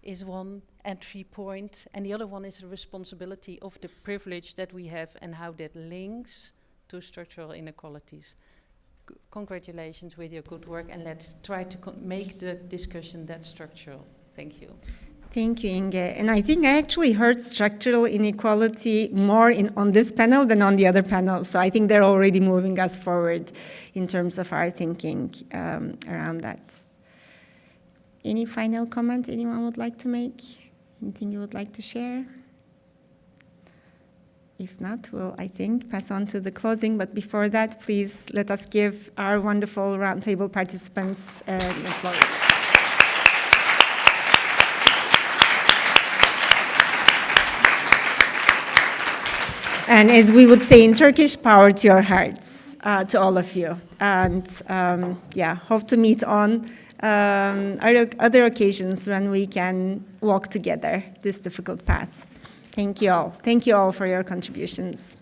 is one entry point, and the other one is the responsibility of the privilege that we have and how that links to structural inequalities. Congratulations with your good work, and let's try to make the discussion that structural. Thank you. Thank you, Inge. And I think I actually heard structural inequality more on this panel than on the other panel. So I think they're already moving us forward in terms of our thinking around that. Any final comment anyone would like to make? Anything you would like to share? If not, we'll, I think, pass on to the closing. But before that, please let us give our wonderful roundtable participants an applause. And as we would say in Turkish, power to your hearts, to all of you. And hope to meet on other occasions when we can walk together this difficult path. Thank you all. Thank you all for your contributions.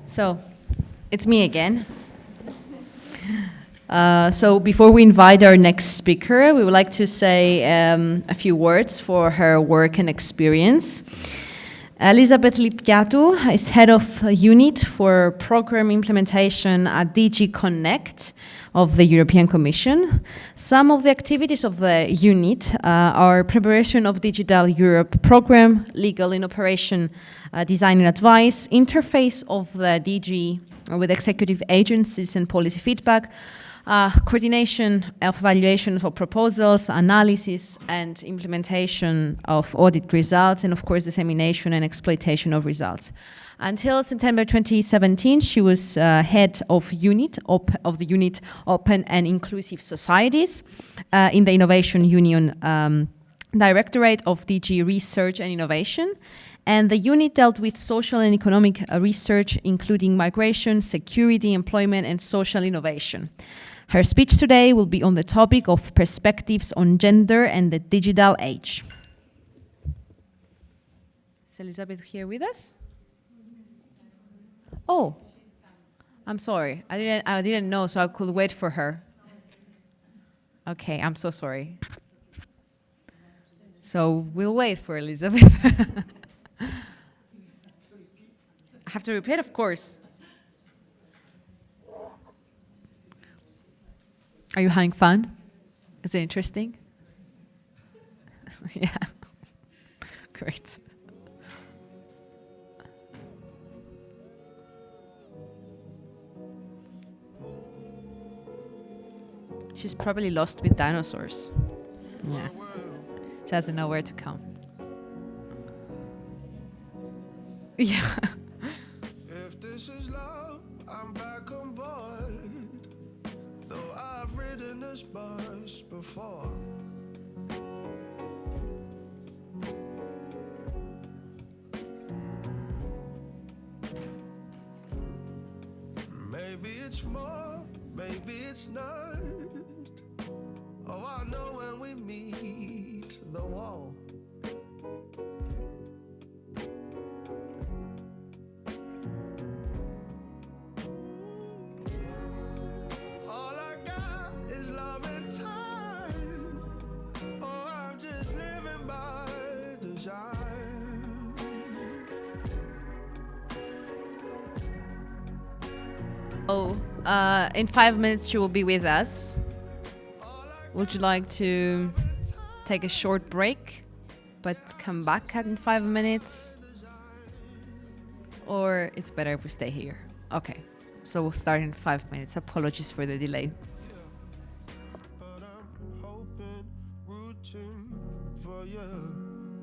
So, it's me again. So before we invite our next speaker, we would like to say a few words for her work and experience. Elizabeth Lipkiatu is head of a unit for program implementation at DG Connect of the European Commission. Some of the activities of the unit are preparation of Digital Europe program, legal in operation, design and advice, interface of the DG with executive agencies and policy feedback, coordination of evaluation for proposals, analysis and implementation of audit results, and of course dissemination and exploitation of results. Until September 2017, she was head of the unit Open and Inclusive Societies in the Innovation Union Directorate of DG Research and Innovation. And the unit dealt with social and economic research, including migration, security, employment, and social innovation. Her speech today will be on the topic of perspectives on gender and the digital age. Is Elizabeth here with us? Oh, I'm sorry. I didn't know, so I could wait for her. Okay, I'm so sorry. So we'll wait for Elizabeth. I have to repeat, of course. Are you having fun? Is it interesting? Yeah. Great. She's probably lost with dinosaurs. Yeah. She doesn't know where to come. Yeah. If this is love, I'm back on board. Though I've ridden this bus before. Maybe it's more, maybe it's not. Oh, I know when we meet the wall. All I got is love and time. Oh, I'm just living by design. Oh, in 5 minutes she will be with us. Would you like to take a short break, but come back in 5 minutes? Or it's better if we stay here? Okay, so we'll start in 5 minutes. Apologies for the delay. But I'm hoping, rooting for you,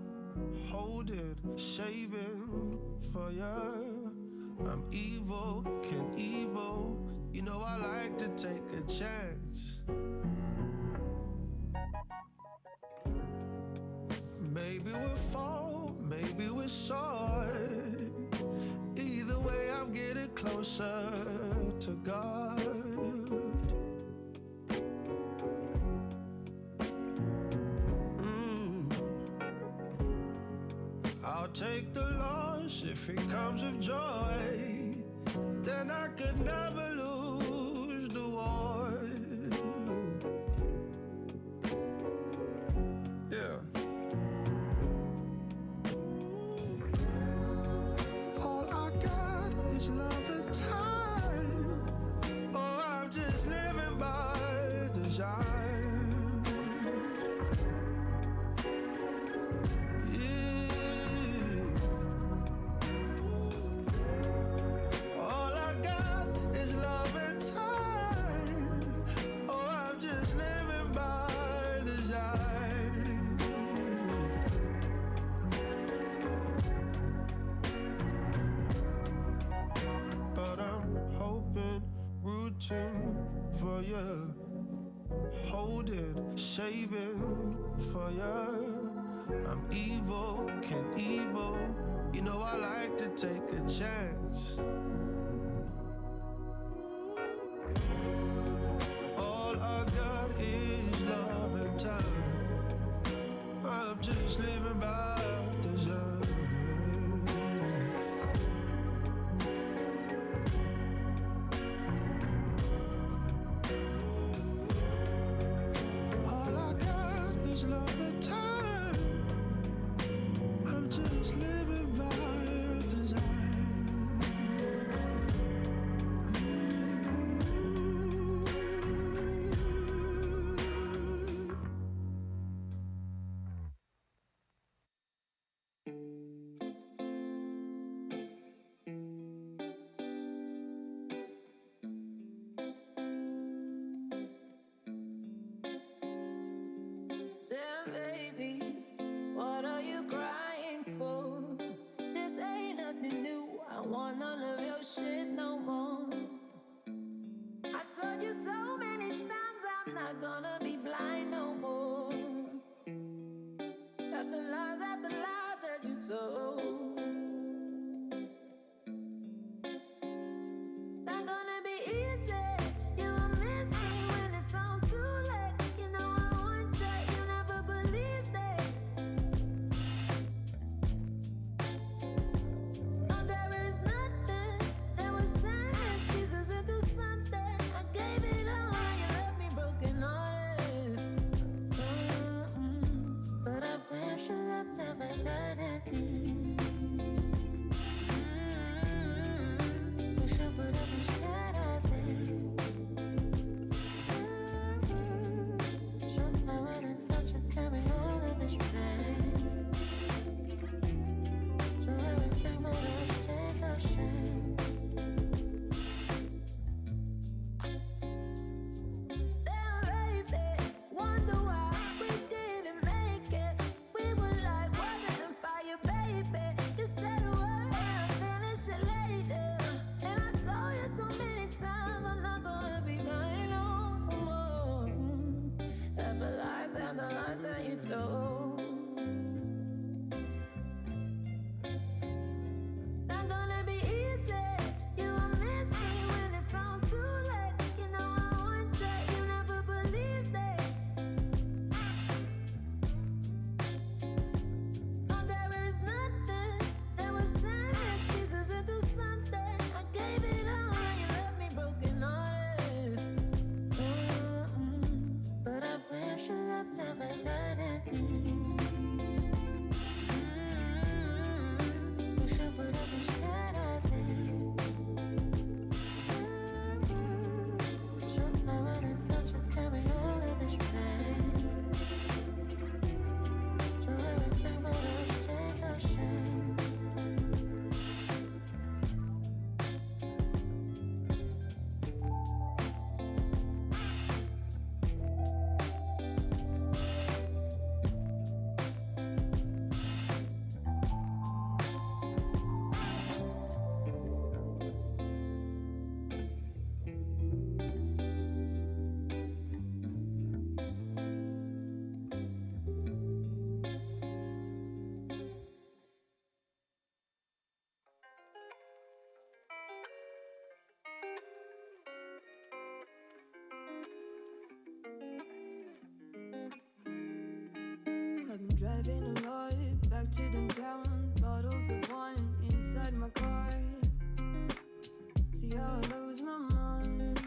holding, saving for you. I'm evil, can evil. You know I like to take a chance. Maybe we'll fall, maybe we'll soar. Either way, I'm getting closer to God. I'll take the loss if it comes with joy. Then I could never lose the war. Yeah. All I got is love and time. Oh, I'm just living by design. Yeah. All I got is love and time. Oh, I'm just living by design. But I'm hoping, rooting for you, holding, saving for you. I'm evil, can evil. You know I like to take a chance. All I got is love and time. I'm just living by design. All I got is love and time. I'm just living by design. crying for. This ain't nothing new. I want none of your shit no more. I told you so many times I'm not gonna be blind no more. After lies that you told. Not gonna be easy. You will miss me when it's on too late. You know I want you, you never believed it. Oh, there is nothing. There was time and pieces into something. I gave it all and you left me broken hearted. But I wish your love never guided me. Wish I would have been scared of it. So I wouldn't let you carry all of this pain. So everything would have stayed the same. Damn baby, wonder why we didn't make it. We were like water and fire, baby. You said a word, I'll finish it later. And I told you so many times I'm not gonna be blind no more. And the lies that you told. Not gonna be easy. You will miss me when it's on too late. You know I want you, you never believed it. Oh, there is nothing. There was time and pieces into something. I gave it all and you left me broken hearted. But I wish your love never guided me. Wish I would have been scared of it. So I wouldn't let you carry all of this pain. So everything would have stayed the same. I've been driving a lot back to downtown, bottles of wine inside my car. See how I lose my mind.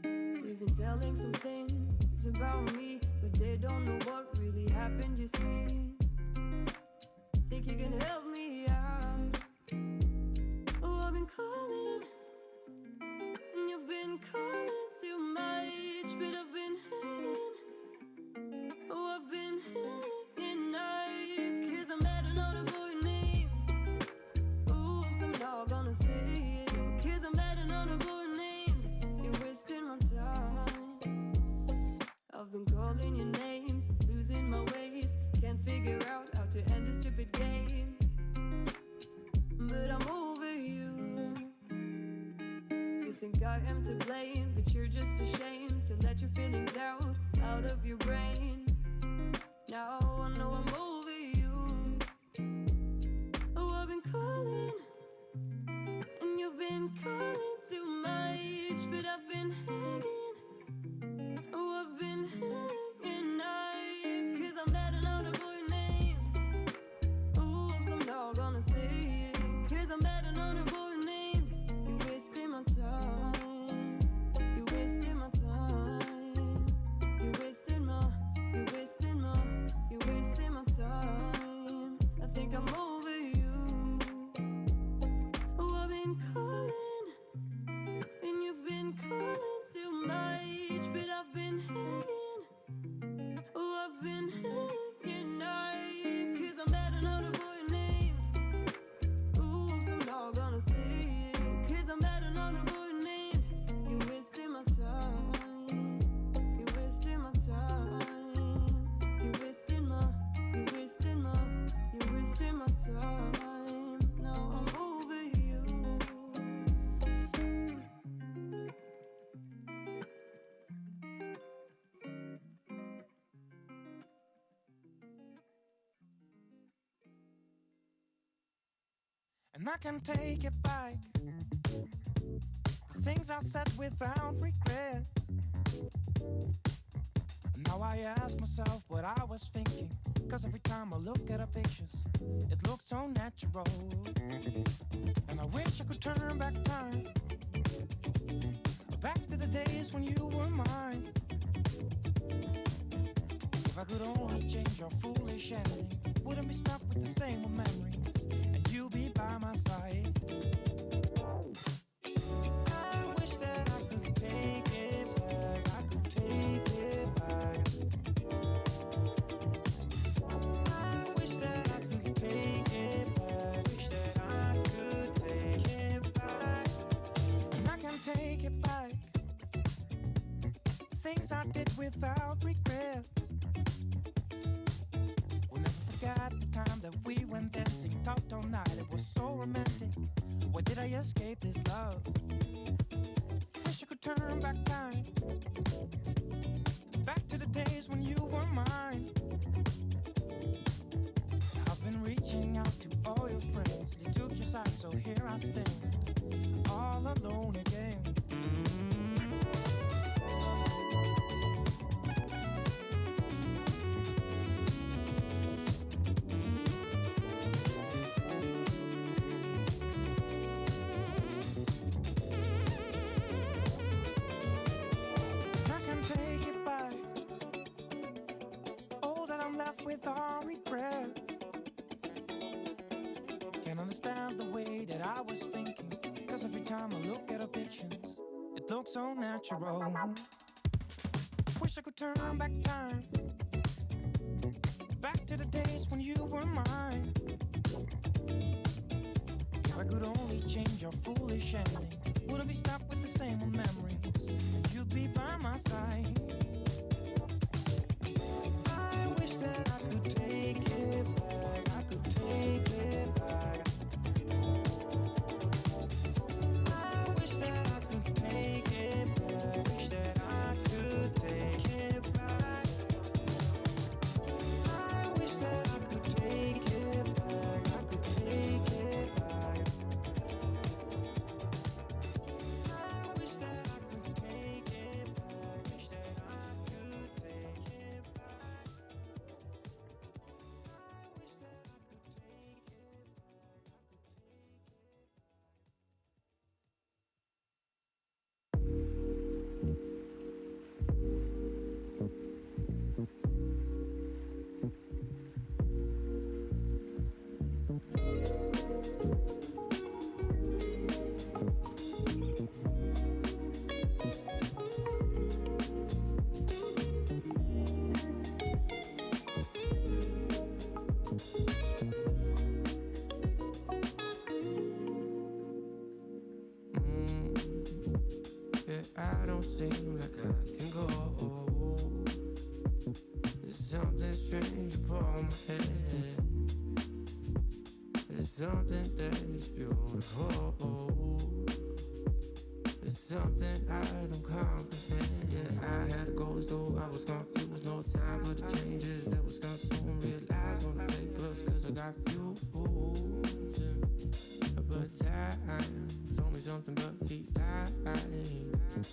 They've been telling some things about me, but they don't know what really happened, you see. Think you can help me out? Oh, I've been calling, and you've been calling too much, but I've been hanging. Oh, I've been hanging out, 'cause I met another boy named. Oops, I'm not gonna say it, 'cause I met another boy named. You're wasting my time. I've been calling your names, losing my ways. Can't figure out how to end this stupid game. But I'm over you. You think I am to blame, but you're just ashamed to let your feelings out of your brain. Now I know I'm over you. Oh, I've been calling, and you've been calling too much, but I've been hanging. Oh, I've been hanging out, 'cause I met another boy named. Oops, I'm not gonna say it, 'cause I met another boy named. You're wasting my time. You're wasting my time. You're wasting my time. I think I'm over you. Oh, I've been calling, and you've been calling too much, but I've been hanging. Oh, I've been hanging out, 'cause I met another boy named. Oops, I'm not gonna say it, 'cause I met another boy named. You're wasting my time. You're wasting my time. You're wasting my time. Now I'm over you. And I can take it back, the things I said without regret. Now I ask myself what I was thinking, cause every time I look at our pictures, it looks so natural. And I wish I could turn back time, back to the days when you were mine. If I could only change your foolish ending, wouldn't be stuck with the same old memories, and you be by my side. I wish that I could take it back, I could take it back. I wish that I could take it back, wish that I could take it back. And I can take it back, things I did without regret. We'll never forget the time that we went dancing, talked all night, it was so romantic. Why did I escape this love? Wish I could turn back time, back to the days when you were mine. I've been reaching out to all your friends, they took your side, so here I stand, all alone again. With all regrets, can't understand the way that I was thinking, cause every time I look at our pictures, it looks so natural. Wish I could turn back time, back to the days when you were mine. If I could only change your foolish ending, wouldn't be stuck with the same old memories, you'd be by my side. That I could take it back, I could take it back. I wish that I could take it back, wish that I could take it back. I wish that I could take it back, I could take it back. I wish that I could take it back, wish that I could take it back. I don't seem like I can go. There's something strange upon my head. There's something that is beautiful. There's something I don't comprehend. Yeah, I had to go as though I was confused. No time for the changes that was consumed. Realize on the papers cause I got fused. But time told me something but he lied.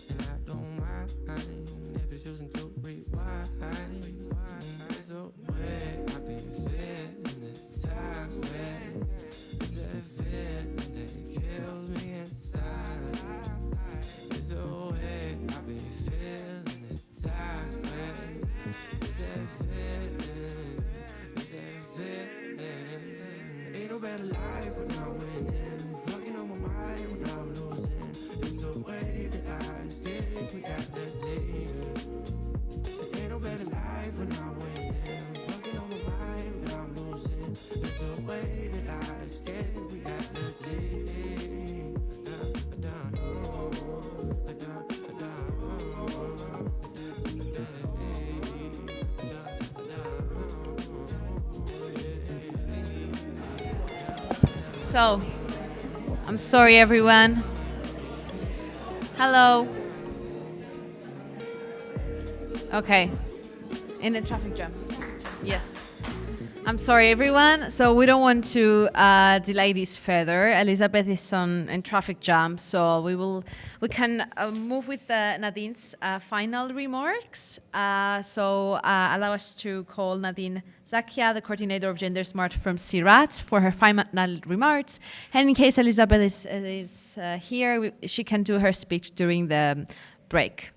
And I don't mind if it's choosing to rewind. It's a way I've been feeling at times when it's that feeling that kills me inside. It's a way I've been feeling at times when it's that feeling, it's that feeling. Ain't no better life when I win in. Fucking on my mind when I'm losing. It's the way that I escape reality. Ain't no better life when I win in. Fucking on my mind when I'm losing. It's the way that I escape reality. So, I'm sorry everyone. Hello. Okay. In a traffic jam. Yes. I'm sorry everyone. So we don't want to delay this further. Elizabeth is in traffic jam, so we can move with Nadine's final remarks. Allow us to call Nadine Zakia, the coordinator of GenderSMART from CIRAT, for her final remarks. And in case Elizabeth is here, she can do her speech during the break.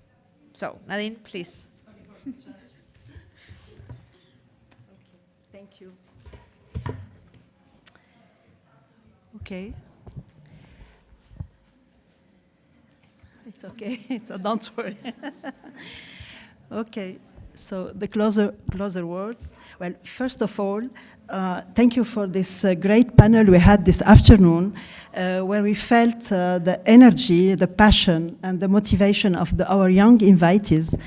So, Nadine, please. Thank you. Okay. It's okay. So don't worry. Okay. So the closer words. Well, first of all, thank you for this great panel we had this afternoon, where we felt the energy, the passion, and the motivation of our young invitees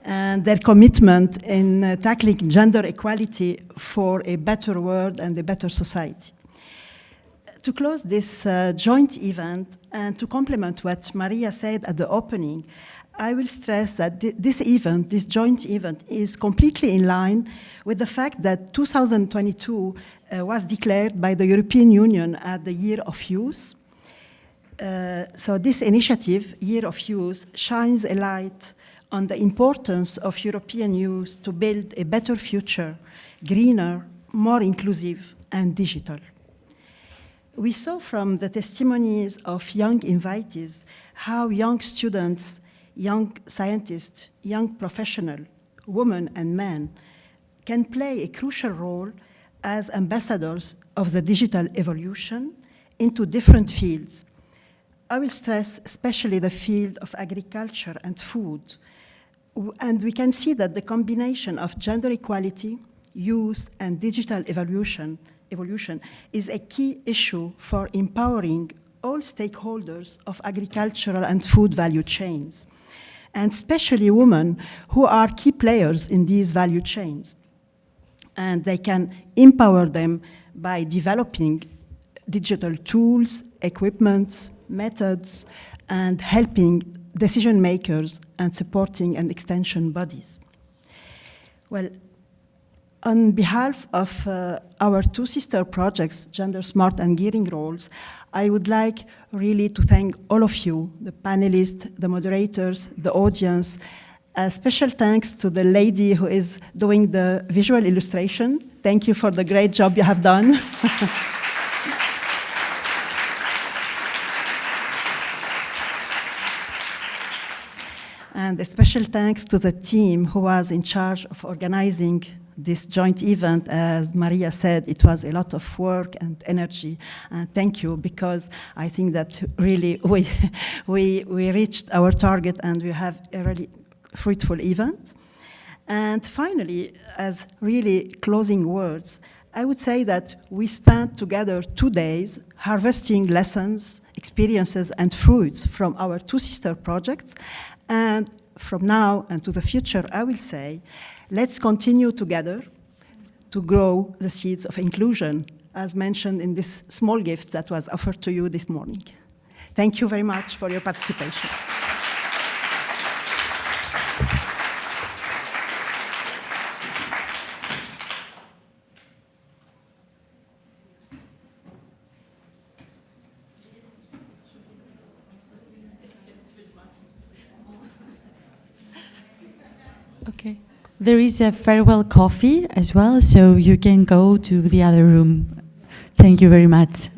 and their commitment in tackling gender equality for a better world and a better society. To close this joint event and to complement what Maria said at the opening, I will stress that this joint event, is completely in line with the fact that 2022 was declared by the European Union as the Year of Youth. So this initiative, Year of Youth, shines a light on the importance of European youth to build a better future, greener, more inclusive, and digital. We saw from the testimonies of young invitees how young students, young scientists, young professionals, women and men, can play a crucial role as ambassadors of the digital evolution into different fields. I will stress especially the field of agriculture and food. And we can see that the combination of gender equality, youth, and digital evolution is a key issue for empowering all stakeholders of agricultural and food value chains, and especially women who are key players in these value chains. And they can empower them by developing digital tools, equipments, methods, and helping decision makers and supporting and extension bodies. Well, on behalf of our two sister projects, GenderSMART and Gearing Roles, I would like really to thank all of you, the panelists, the moderators, the audience. A special thanks to the lady who is doing the visual illustration. Thank you for the great job you have done. And a special thanks to the team who was in charge of organizing this joint event. As Maria said, it was a lot of work and energy. And thank you, because I think that really we reached our target and we have a really fruitful event. And finally, as really closing words, I would say that we spent together 2 days harvesting lessons, experiences, and fruits from our two sister projects. And from now and to the future, I will say, let's continue together to grow the seeds of inclusion, as mentioned in this small gift that was offered to you this morning. Thank you very much for your participation. Okay. There is a farewell coffee as well, so you can go to the other room. Thank you very much.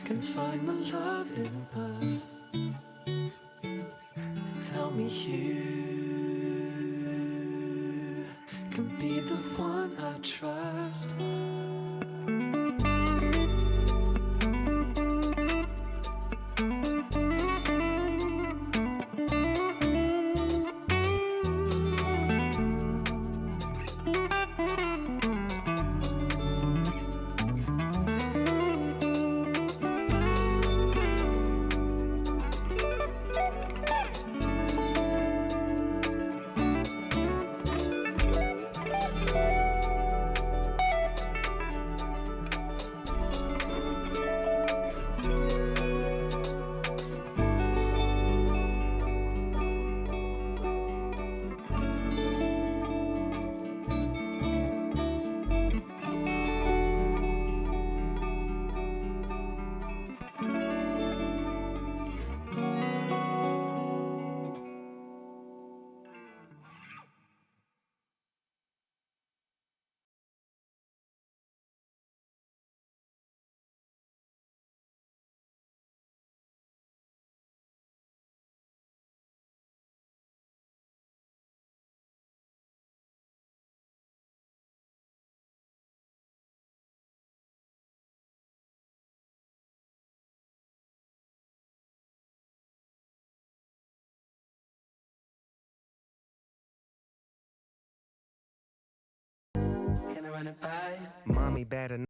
can find the love in us. Tell me you can be the one I trust. Mommy better